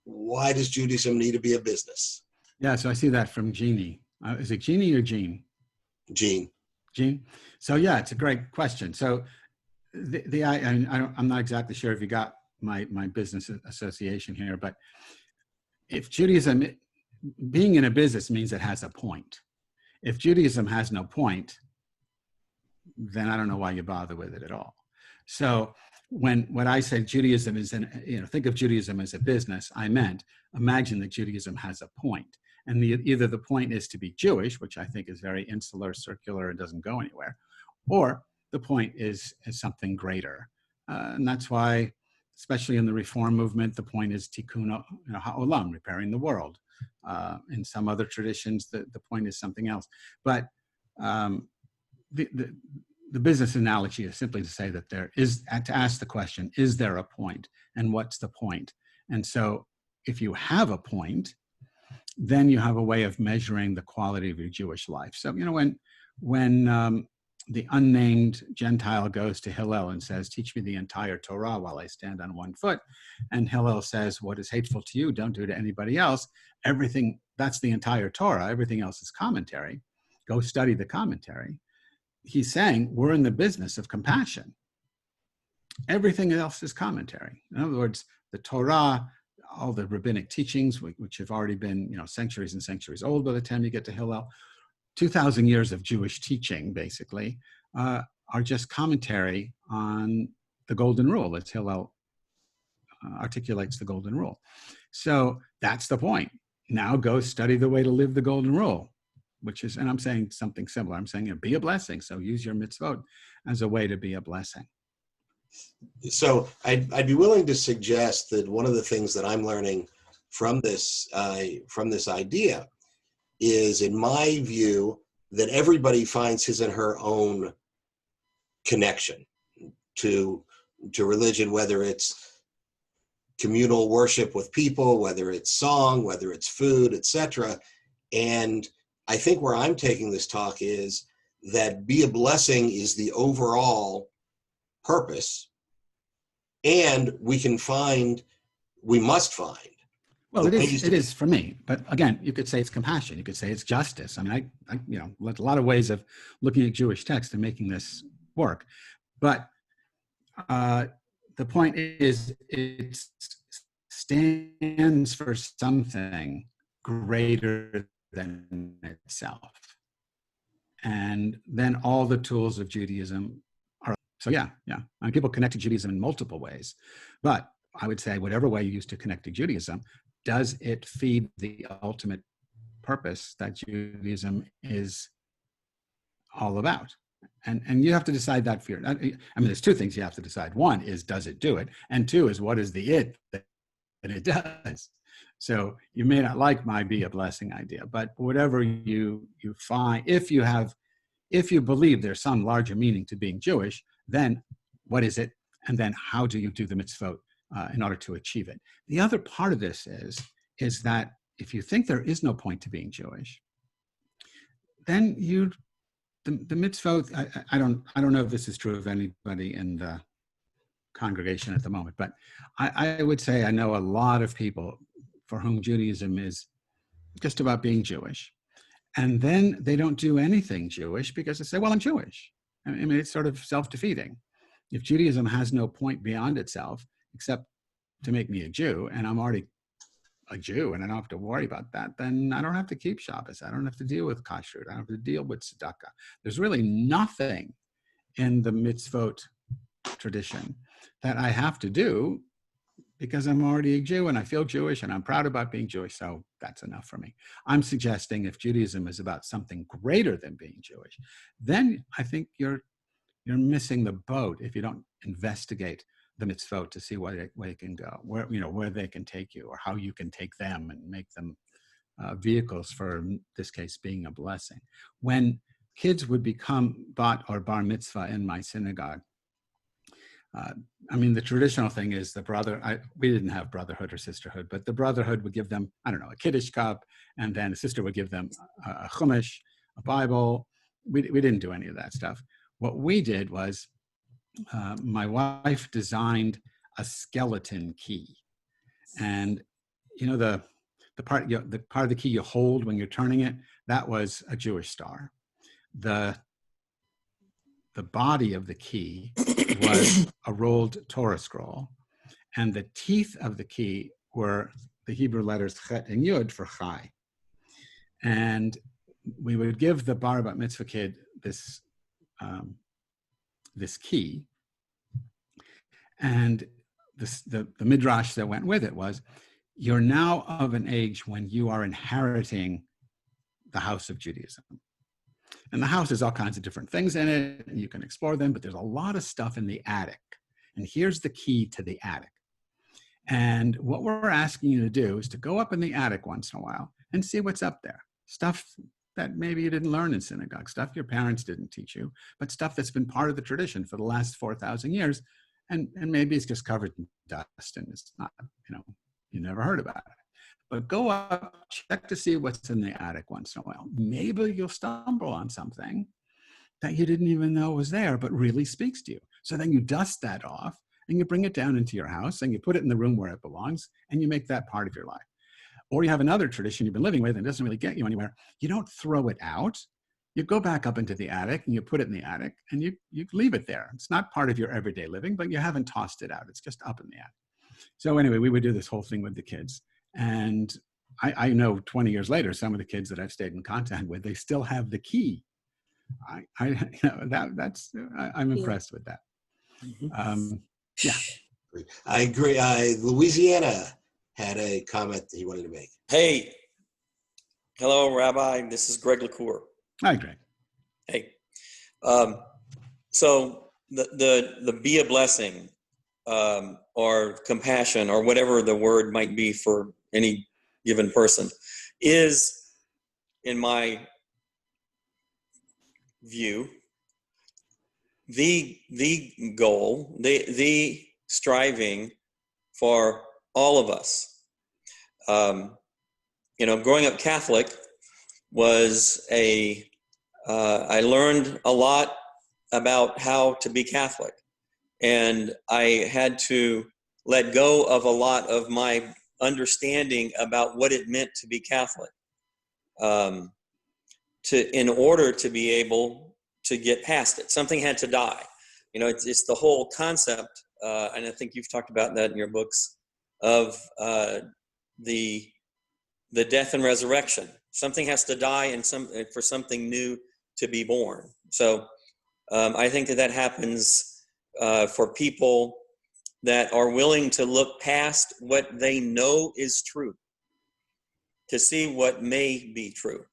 why does Judaism need to be a business? Yeah, so I see that from Jeannie. Is it Jeannie or Jean? Jean. Jean. So yeah, it's a great question. So I'm not exactly sure if you got my business association here, but if Judaism, being in a business means it has a point. If Judaism has no point, then I don't know why you bother with it at all. So when I said Judaism is think of Judaism as a business, I meant imagine that Judaism has a point. And either the point is to be Jewish, which I think is very insular, circular, and doesn't go anywhere, or the point is something greater. And that's why, especially in the Reform movement, the point is tikkun ha'olam, repairing the world. In some other traditions, the point is something else. But the business analogy is simply to say that there is, to ask the question, is there a point? And what's the point? And so if you have a point, then you have a way of measuring the quality of your Jewish life. So, when the unnamed Gentile goes to Hillel and says, teach me the entire Torah while I stand on one foot, and Hillel says, what is hateful to you, don't do to anybody else. Everything, that's the entire Torah. Everything else is commentary. Go study the commentary. He's saying we're in the business of compassion. Everything else is commentary. In other words, the Torah, all the rabbinic teachings, which have already been, centuries and centuries old by the time you get to Hillel, 2,000 years of Jewish teaching, basically, are just commentary on the Golden Rule, as Hillel articulates the Golden Rule. So that's the point. now go study the way to live the golden rule, which is, and I'm saying something similar. I'm saying, be a blessing. So use your mitzvot as a way to be a blessing. So I'd be willing to suggest that one of the things that I'm learning from this idea is, in my view, that everybody finds his and her own connection to religion, whether it's communal worship with people, whether it's song, whether it's food, etc. And I think where I'm taking this talk is that be a blessing is the overall purpose, and we must find. Well, it is for me. But again, you could say it's compassion. You could say it's justice. I mean, I a lot of ways of looking at Jewish text and making this work. But the point is, it stands for something greater than itself. And then all the tools of Judaism are, so yeah. I mean, people connect to Judaism in multiple ways. But I would say whatever way you use to connect to Judaism, does it feed the ultimate purpose that Judaism is all about? And you have to decide that for I mean, there's two things you have to decide. One is, does it do it? And two is, what is the it that it does? So you may not like my be a blessing idea, but whatever you find, if you believe there's some larger meaning to being Jewish, then what is it? And then how do you do the mitzvot in order to achieve it? The other part of this is that if you think there is no point to being Jewish, then the mitzvot, I don't know if this is true of anybody in the congregation at the moment, but I would say I know a lot of people for whom Judaism is just about being Jewish. And then they don't do anything Jewish because they say, well, I'm Jewish. I mean, it's sort of self-defeating. If Judaism has no point beyond itself except to make me a Jew, and I'm already a Jew and I don't have to worry about that, then I don't have to keep Shabbos. I don't have to deal with kashrut. I don't have to deal with tzedakah. There's really nothing in the mitzvot tradition that I have to do because I'm already a Jew and I feel Jewish and I'm proud about being Jewish, so that's enough for me. I'm suggesting if Judaism is about something greater than being Jewish, then I think you're missing the boat if you don't investigate the mitzvot to see where they can go, where they can take you, or how you can take them and make them vehicles for, in this case, being a blessing. When kids would become bat or bar mitzvah in my synagogue, I mean, the traditional thing is we didn't have brotherhood or sisterhood, but the brotherhood would give them, I don't know, a Kiddush cup, and then a sister would give them a Chumash, a Bible. We didn't do any of that stuff. What we did was, my wife designed a skeleton key, and the part of the key you hold when you're turning it, that was a Jewish star. The body of the key was a rolled Torah scroll, and the teeth of the key were the Hebrew letters Chet and Yud for Chai. And we would give the bar bat mitzvah kid this key, and the midrash that went with it was, you're now of an age when you are inheriting the house of Judaism. And the house has all kinds of different things in it, and you can explore them, but there's a lot of stuff in the attic. And here's the key to the attic. And what we're asking you to do is to go up in the attic once in a while and see what's up there. Stuff that maybe you didn't learn in synagogue, stuff your parents didn't teach you, but stuff that's been part of the tradition for the last 4,000 years. And maybe it's just covered in dust and it's not, you never heard about it. But go up, check to see what's in the attic once in a while. Maybe you'll stumble on something that you didn't even know was there, but really speaks to you. So then you dust that off and you bring it down into your house and you put it in the room where it belongs and you make that part of your life. Or you have another tradition you've been living with and it doesn't really get you anywhere. You don't throw it out. You go back up into the attic and you put it in the attic and you leave it there. It's not part of your everyday living, but you haven't tossed it out. It's just up in the attic. So anyway, we would do this whole thing with the kids. And I know 20 years later, some of the kids that I've stayed in contact with, they still have the key. I'm impressed with that. Yeah. I agree. Louisiana had a comment that he wanted to make. Hey, Hello, Rabbi. This is Greg LaCour. Hi, Greg. Hey. So the be a blessing or compassion or whatever the word might be for any given person is, in my view, the goal, the striving for all of us. Growing up Catholic was I learned a lot about how to be Catholic, and I had to let go of a lot of my understanding about what it meant to be Catholic, in order to be able to get past it. Something had to die. It's the whole concept, and I think you've talked about that in your books, of the death and resurrection. Something has to die and for something new to be born. So I think that happens for people that are willing to look past what they know is true to see what may be true.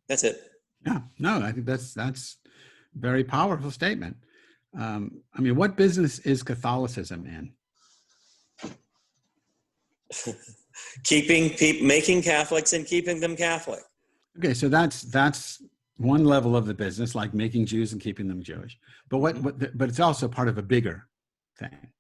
That's it. Yeah, no, I think that's a very powerful statement. What business is Catholicism in? Making Catholics and keeping them Catholic. Okay, so that's one level of the business, like making Jews and keeping them Jewish. But but it's also part of a bigger thing.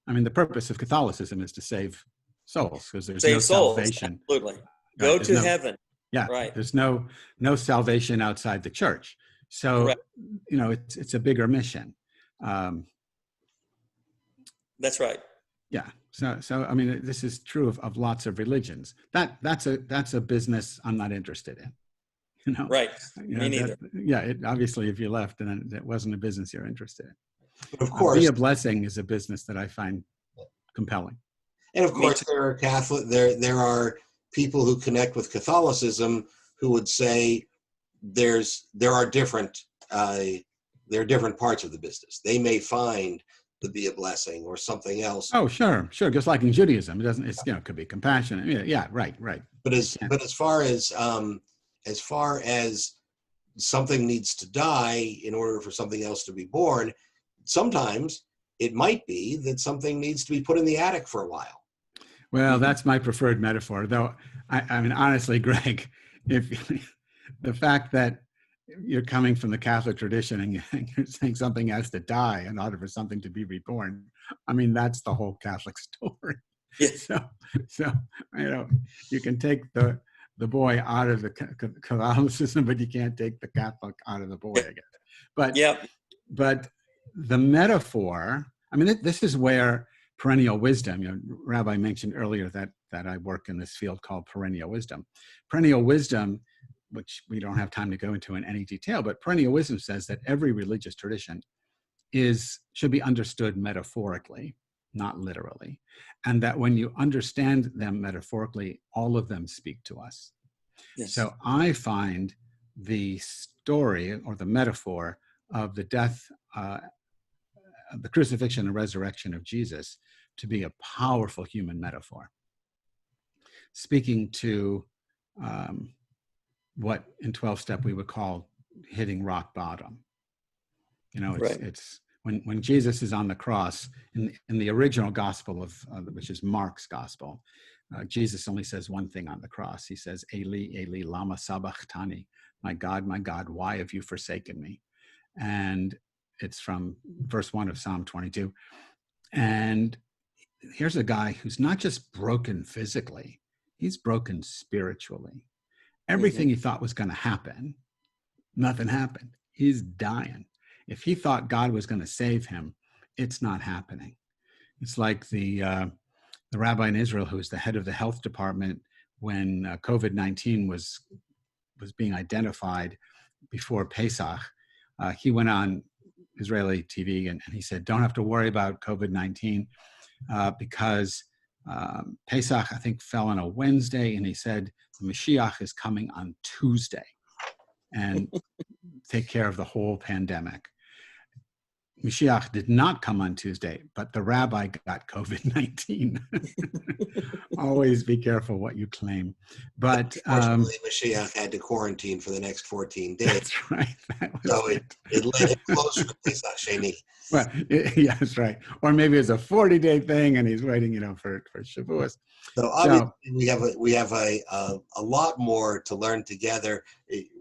The purpose of Catholicism is to save souls, because there's no salvation. Absolutely. Right, Go to heaven. Yeah, right. There's no salvation outside the church. So, Correct. It's a bigger mission. That's right. Yeah. So this is true of lots of religions. That's a business I'm not interested in. Right. Me neither. Obviously, if you left, then it wasn't a business you're interested in. But of course, be a blessing is a business that I find compelling. And of course, there are people who connect with Catholicism who would say there are different parts of the business. They may find the be a blessing or something else. Oh, sure. Just like in Judaism, it could be compassion. Yeah, right. But as far as something needs to die in order for something else to be born, sometimes it might be that something needs to be put in the attic for a while. Well, that's my preferred metaphor, though. Honestly, Greg, if the fact that you're coming from the Catholic tradition and you're saying something has to die in order for something to be reborn, that's the whole Catholic story. Yeah. So you can take the boy out of the Catholicism, but you can't take the Catholic out of the boy, I guess. But but the metaphor, this is where perennial wisdom, Rabbi mentioned earlier that I work in this field called perennial wisdom. Perennial wisdom, which we don't have time to go into in any detail, but perennial wisdom says that every religious tradition should be understood metaphorically, not literally. And that when you understand them metaphorically, all of them speak to us. Yes. So I find the story or the metaphor of the death, the crucifixion and resurrection of Jesus to be a powerful human metaphor, speaking to what in 12-step we would call hitting rock bottom. It's when Jesus is on the cross in the original gospel which is Mark's gospel, Jesus only says one thing on the cross. He says, Eli, Eli, lama sabachthani, my God, why have you forsaken me? And it's from verse 1 of Psalm 22. And here's a guy who's not just broken physically, he's broken spiritually. Everything he thought was going to happen, nothing happened. He's dying. If he thought God was going to save him, it's not happening. It's like the rabbi in Israel who's the head of the health department when COVID-19 was being identified before Pesach. He went on Israeli TV and he said, don't have to worry about COVID-19 because Pesach, I think, fell on a Wednesday, and he said, the Mashiach is coming on Tuesday and take care of the whole pandemic. Mashiach did not come on Tuesday, but the rabbi got COVID-19. Always be careful what you claim. But Fortunately, Mashiach had to quarantine for the next 14 days. that's right. That was So it led him closer to Pesach Sheni. Well, yeah, that's right. Or maybe it's a 40-day thing, and he's waiting, for Shavuos. So obviously we have a lot more to learn together.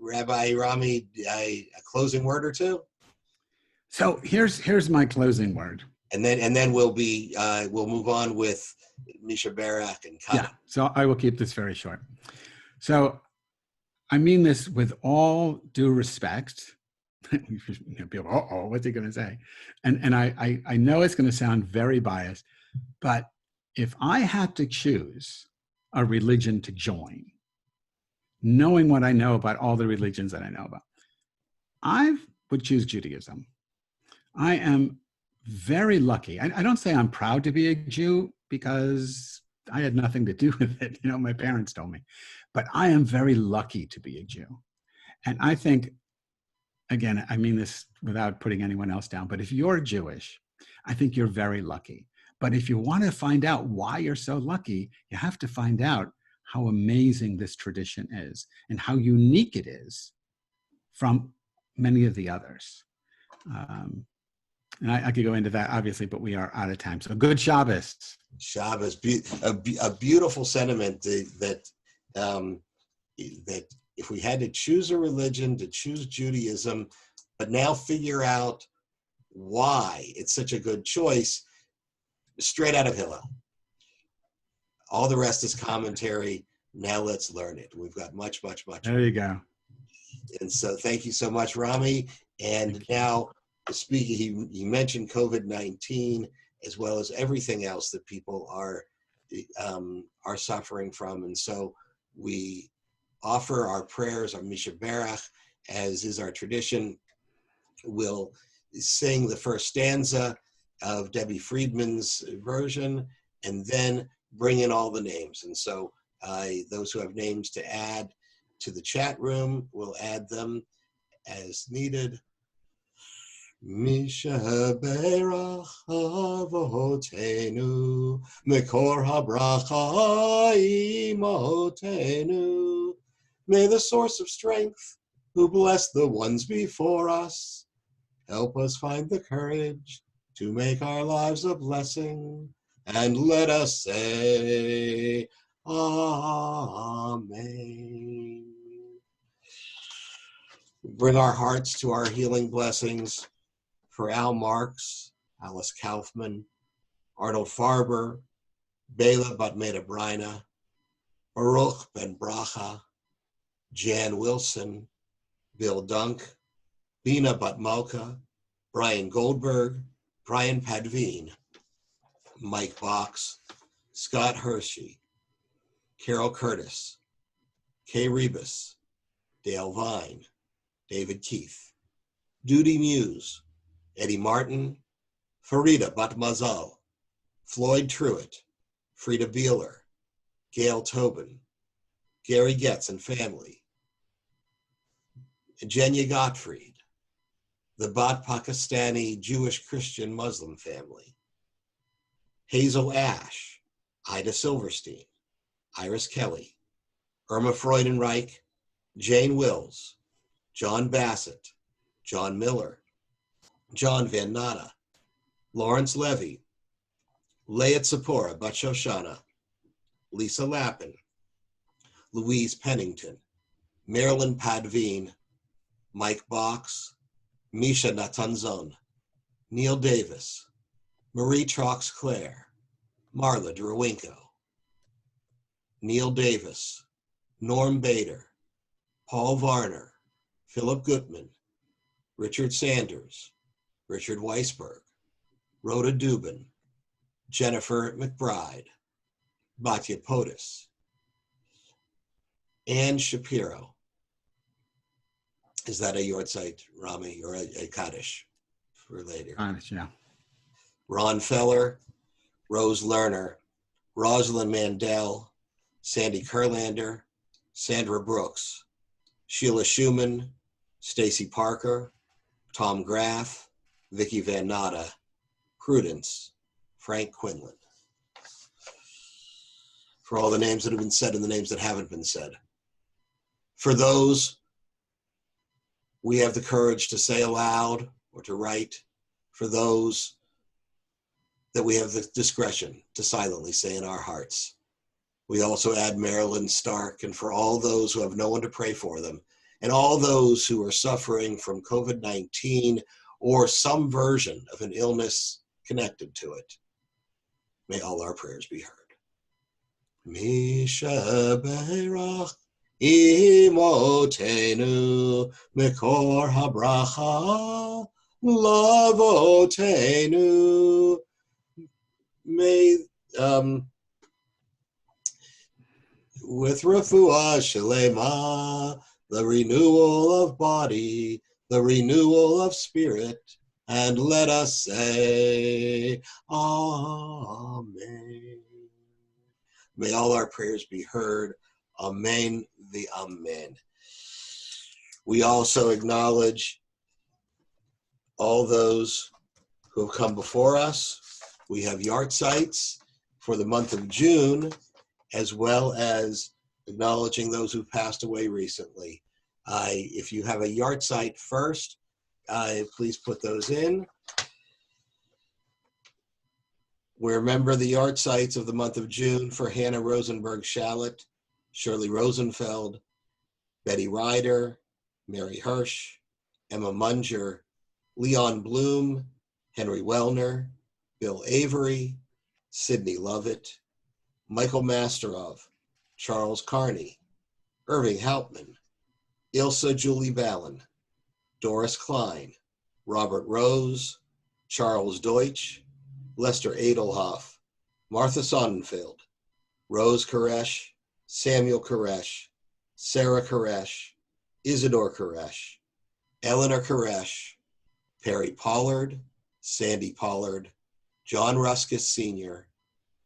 Rabbi Rami, a closing word or two, So here's my closing word. and then we'll move on with Misha Barak and Kata. Yeah. So I will keep this very short. So I mean this with all due respect. People, what's he going to say? And I know it's going to sound very biased, but if I had to choose a religion to join, knowing what I know about all the religions that I know about, I would choose Judaism. I am very lucky. I don't say I'm proud to be a Jew because I had nothing to do with it. My parents told me, but I am very lucky to be a Jew. And I think, again, I mean this without putting anyone else down, but if you're Jewish, I think you're very lucky. But if you want to find out why you're so lucky, you have to find out how amazing this tradition is and how unique it is from many of the others. And I could go into that, obviously, but we are out of time. So good Shabbos. Shabbos, a beautiful sentiment that if we had to choose a religion, to choose Judaism, but now figure out why it's such a good choice, straight out of Hillel. All the rest is commentary. Now let's learn it. We've got much. There you go. And so thank you so much, Rami. And now, speaking, he mentioned COVID-19 as well as everything else that people are suffering from. And so we offer our prayers, our Misha Barak, as is our tradition. We'll sing the first stanza of Debbie Friedman's version and then bring in all the names. And so those who have names to add to the chat room will add them as needed. Misha Berach Avotenu Mekor HaBracha Imotenu. May the source of strength, who blessed the ones before us, help us find the courage to make our lives a blessing, and let us say Amen. Bring our hearts to our healing blessings for Al Marks, Alice Kaufman, Arnold Farber, Bela Batmeda Brina, Baruch Ben Bracha, Jan Wilson, Bill Dunk, Bina Batmalka, Brian Goldberg, Brian Padveen, Mike Box, Scott Hershey, Carol Curtis, Kay Rebus, Dale Vine, David Keith, Duty Muse, Eddie Martin, Farida Batmazal, Floyd Truitt, Frida Beeler, Gail Tobin, Gary Getz and family, Jenya Gottfried, the Bat Pakistani Jewish Christian Muslim family, Hazel Ash, Ida Silverstein, Iris Kelly, Irma Freudenreich, Jane Wills, John Bassett, John Miller, John Van Natta, Lawrence Levy, Leah Tzipora Bat Shoshana, Lisa Lappin, Louise Pennington, Marilyn Padveen, Mike Box, Misha Natanzon, Neil Davis, Marie Trox Claire, Marla Derwinko, Neil Davis, Norm Bader, Paul Varner, Philip Gutman, Richard Sanders, Richard Weisberg, Rhoda Dubin, Jennifer McBride, Batya Potus, Ann Shapiro. Is that a Yortzeit, Rami, or a Kaddish for later? Kaddish, yeah. Ron Feller, Rose Lerner, Rosalind Mandel, Sandy Kurlander, Sandra Brooks, Sheila Schumann, Stacy Parker, Tom Graff, Vicky Van Natta, Prudence, Frank Quinlan. For all the names that have been said and the names that haven't been said. For those we have the courage to say aloud or to write. For those that we have the discretion to silently say in our hearts. We also add Marilyn Stark, and for all those who have no one to pray for them, and all those who are suffering from COVID-19 or some version of an illness connected to it. May all our prayers be heard. Misha Beirach Imotenu Mikor Habracha Lavotenu. May with refuah shelema, the renewal of body, the renewal of spirit, and let us say, Amen. May all our prayers be heard. Amen, the Amen. We also acknowledge all those who have come before us. We have yahrzeits for the month of June, as well as acknowledging those who passed away recently. If you have a yahrzeit first, please put those in. We remember the yahrzeits of the month of June for Hannah Rosenberg Shallot, Shirley Rosenfeld, Betty Ryder, Mary Hirsch, Emma Munger, Leon Bloom, Henry Wellner, Bill Avery, Sidney Lovett, Michael Masterov, Charles Carney, Irving Hauptman, Ilsa Julie Ballin, Doris Klein, Robert Rose, Charles Deutsch, Lester Edelhoff, Martha Sonnenfeld, Rose Koresh, Samuel Koresh, Sarah Koresh, Isidore Koresh, Eleanor Koresh, Perry Pollard, Sandy Pollard, John Ruskus Sr.,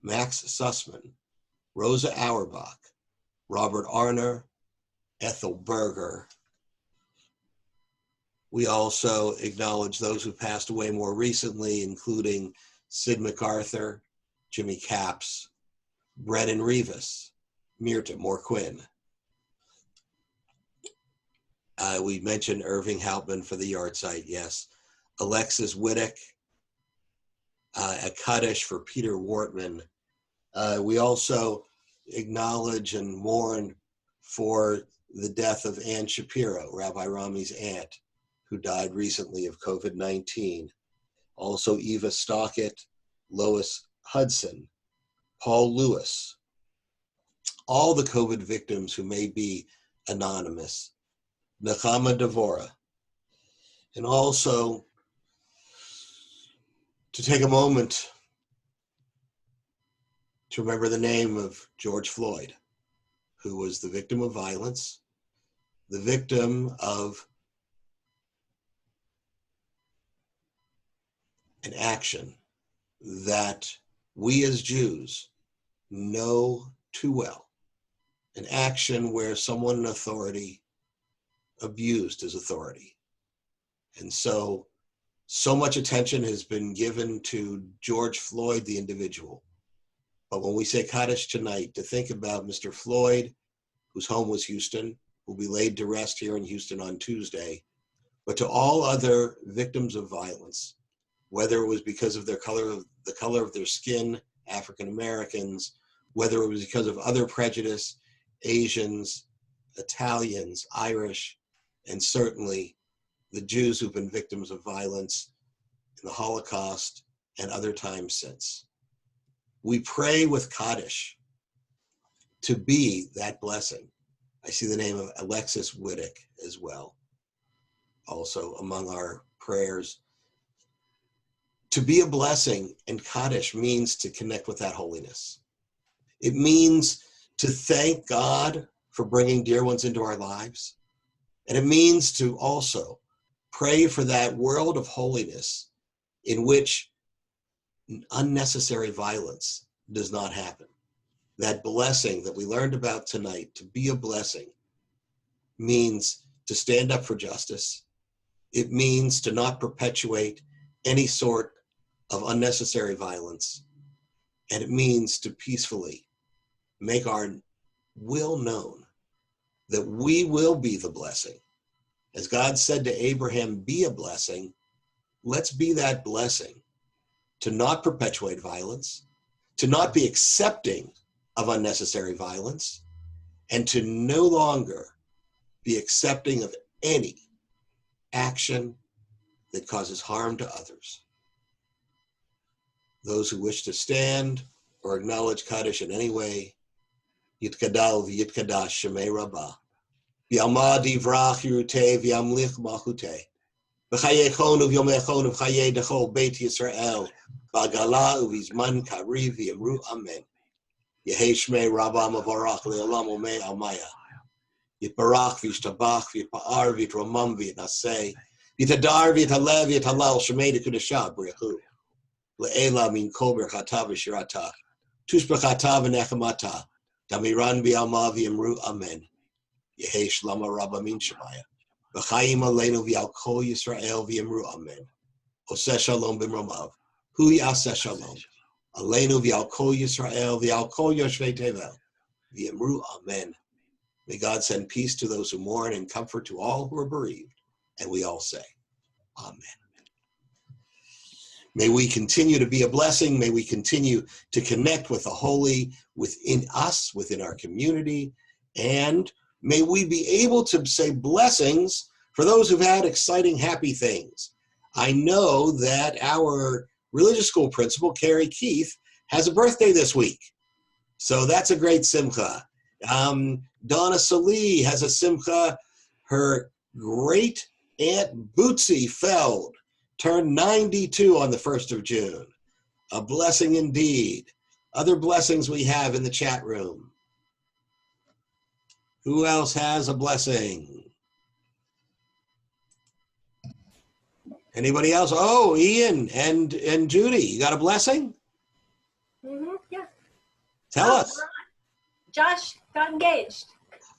Max Sussman, Rosa Auerbach, Robert Arner, Ethel Berger. We also acknowledge those who passed away more recently, including Sid MacArthur, Jimmy Capps, Brennan Rivas, Myrta Morquin. We mentioned Irving Hauptman for the yahrzeit, yes. Alexis Wittick, a Kaddish for Peter Wortman. We also acknowledge and mourn for the death of Ann Shapiro, Rabbi Rami's aunt, who died recently of COVID-19. Also Eva Stockett, Lois Hudson, Paul Lewis, all the COVID victims who may be anonymous, Nechama Devora, and also to take a moment to remember the name of George Floyd, who was the victim of violence, the victim of an action that we as Jews know too well, an action where someone in authority abused his authority. And so much attention has been given to George Floyd, the individual. But when we say Kaddish tonight, to think about Mr. Floyd, whose home was Houston, who will be laid to rest here in Houston on Tuesday, but to all other victims of violence, whether it was because of the color of their skin, African Americans, whether it was because of other prejudice, Asians, Italians, Irish, and certainly the Jews who've been victims of violence in the Holocaust and other times since. We pray with Kaddish to be that blessing. I see the name of Alexis Wittick as well, also among our prayers. To be a blessing in Kaddish means to connect with that holiness. It means to thank God for bringing dear ones into our lives. And it means to also pray for that world of holiness in which unnecessary violence does not happen. That blessing that we learned about tonight, to be a blessing, means to stand up for justice. It means to not perpetuate any sort of unnecessary violence. And it means to peacefully make our will known that we will be the blessing. As God said to Abraham, be a blessing. Let's be that blessing, to not perpetuate violence, to not be accepting of unnecessary violence, and to no longer be accepting of any action that causes harm to others. Those who wish to stand or acknowledge Kaddish in any way, Yitkadal v'yitkadash Shemei Rabbah, v'yamad yivrach yirutei v'yamlich malchutei, v'chayechon uv'yomechon uv'chayei dechol Beit Yisrael, v'agala uv'izman kariv v'yamru amen. Yehei Shmei Rabbah mavarach le'olam omei almaya. Yitbarach v'yishtabach v'yitpa'ar v'yitromam v'yitnaseh, v'yitadar v'yitalev v'yitalal Shemei dekudashah b'richu. Le'ela min kol berchata v'shirata, tushbechata v'nechamata, damiran v'yalma v'yamru amen. Yehei shlama rabba min shemaya, v'chayim aleinu v'yal kol Yisrael v'yamru amen. Oseh shalom b'mromav, hu yaseh shalom. Aleinu v'yal kol Yisrael v'yal kol yoshvei tevel, v'yamru amen. May God send peace to those who mourn and comfort to all who are bereaved. And we all say, amen. May we continue to be a blessing. May we continue to connect with the holy within us, within our community. And may we be able to say blessings for those who've had exciting, happy things. I know that our religious school principal, Carrie Keith, has a birthday this week. So that's a great simcha. Donna Salee has a simcha. Her great aunt Bootsy Feld turned 92 on the 1st of June. A blessing indeed. Other blessings we have in the chat room. Who else has a blessing? Anybody else? Oh, Ian and Judy, you got a blessing? Yeah. Tell us. Josh got engaged.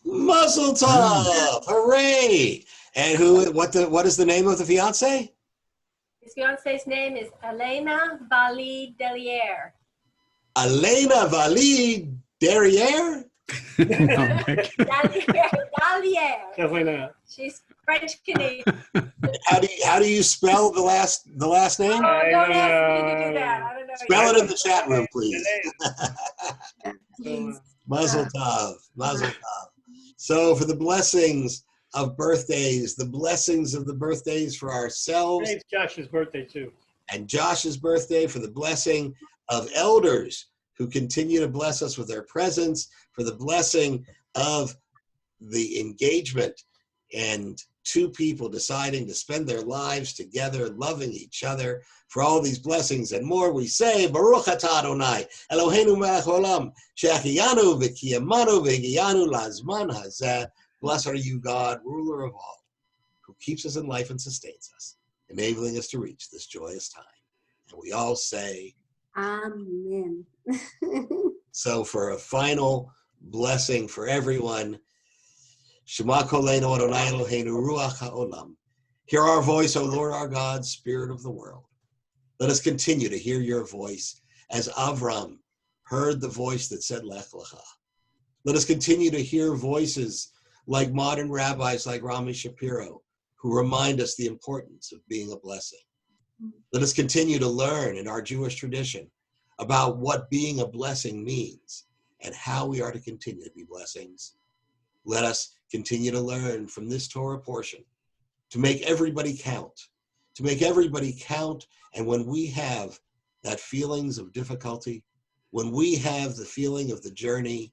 Mazel tov! Hooray! And what is the name of the fiance? His fiance's name is Elena Vali Delier. Elena Vali Derriere? Dalier. Definitely not. She's French Canadian. How do you spell the last name? Oh, don't ask me to do that. I don't know. Spell it in the chat room, please. Please. Mazel tov. Mazel tov. So for the blessings of birthdays, the blessings of the birthdays for ourselves. Today's Josh's birthday, too. And Josh's birthday, for the blessing of elders who continue to bless us with their presence, for the blessing of the engagement and two people deciding to spend their lives together, loving each other. For all these blessings and more, we say, Baruch atah Adonai, Eloheinu melech olam, she'achiyanu v'kiyamanu v'higiyanu lazman hazeh. Blessed are you, God, ruler of all, who keeps us in life and sustains us, enabling us to reach this joyous time. And we all say, Amen. so for a final blessing for everyone, Shema koleinu Adonai Eloheinu ruach ha'olam. Hear our voice, O Lord our God, Spirit of the world. Let us continue to hear your voice as Avram heard the voice that said Lech Lecha. Let us continue to hear voices like modern rabbis like Rami Shapiro, who remind us the importance of being a blessing. Let us continue to learn in our Jewish tradition about what being a blessing means and how we are to continue to be blessings. Let us continue to learn from this Torah portion to make everybody count, to make everybody count. And when we have that feelings of difficulty, when we have the feeling of the journey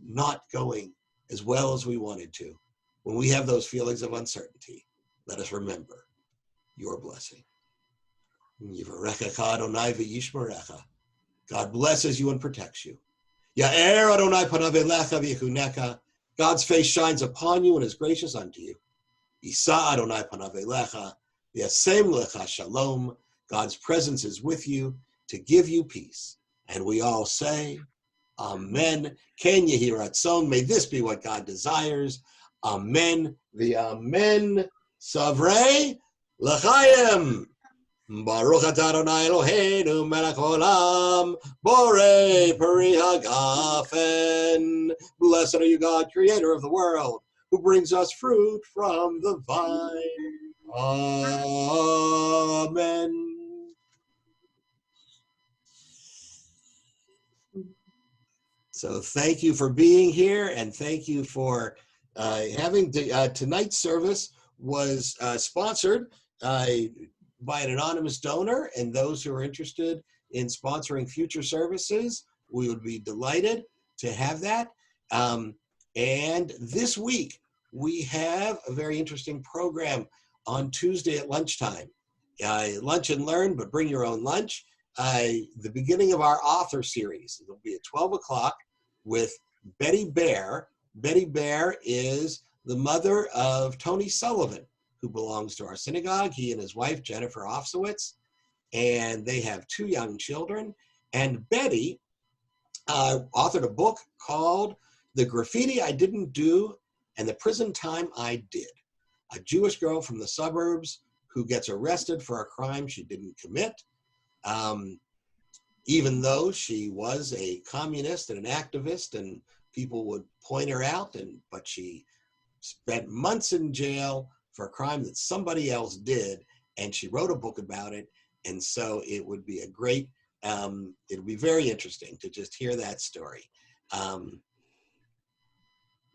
not going as well as we wanted to, when we have those feelings of uncertainty, let us remember your blessing. God blesses you and protects you. Ya'er Adonai panav elecha v'yechuneka. God's face shines upon you and is gracious unto you. Yisa Adonai panav elecha v'yasem lecha shalom. God's presence is with you to give you peace. And we all say, Amen. Ken yehi ratzon. May this be what God desires. Amen. V'amen. Savrei l'chaim. Baruch atah Adonai Eloheinu melech haolam, borei peri hagafen. Blessed are you, God, creator of the world, who brings us fruit from the vine. Amen. So thank you for being here, and thank you for having tonight's service was sponsored by an anonymous donor, and those who are interested in sponsoring future services, we would be delighted to have that. And this week, we have a very interesting program on Tuesday at lunchtime. Lunch and learn, but bring your own lunch. The beginning of our author series. It'll be at 12 o'clock with Betty Bear. Betty Bear is the mother of Tony Sullivan, who belongs to our synagogue, he and his wife, Jennifer Ofsowitz, and they have 2 young children. And Betty authored a book called The Graffiti I Didn't Do and the Prison Time I Did. A Jewish girl from the suburbs who gets arrested for a crime she didn't commit. Even though she was a communist and an activist, and people would point her out, but she spent months in jail for a crime that somebody else did, and she wrote a book about it. And so it would be a great, it'll be very interesting to just hear that story. Do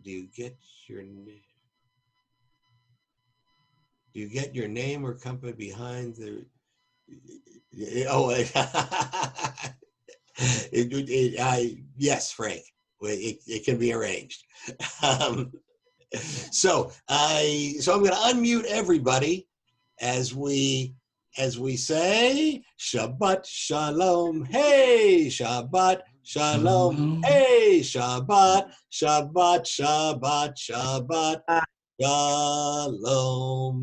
you get your name? Do you get your name or company behind the? Oh, yes, Frank. It can be arranged. So I'm going to unmute everybody as we say Shabbat Shalom. Hey, Shabbat Shalom. Hey, Shabbat, Shabbat, Shabbat, Shabbat Shalom.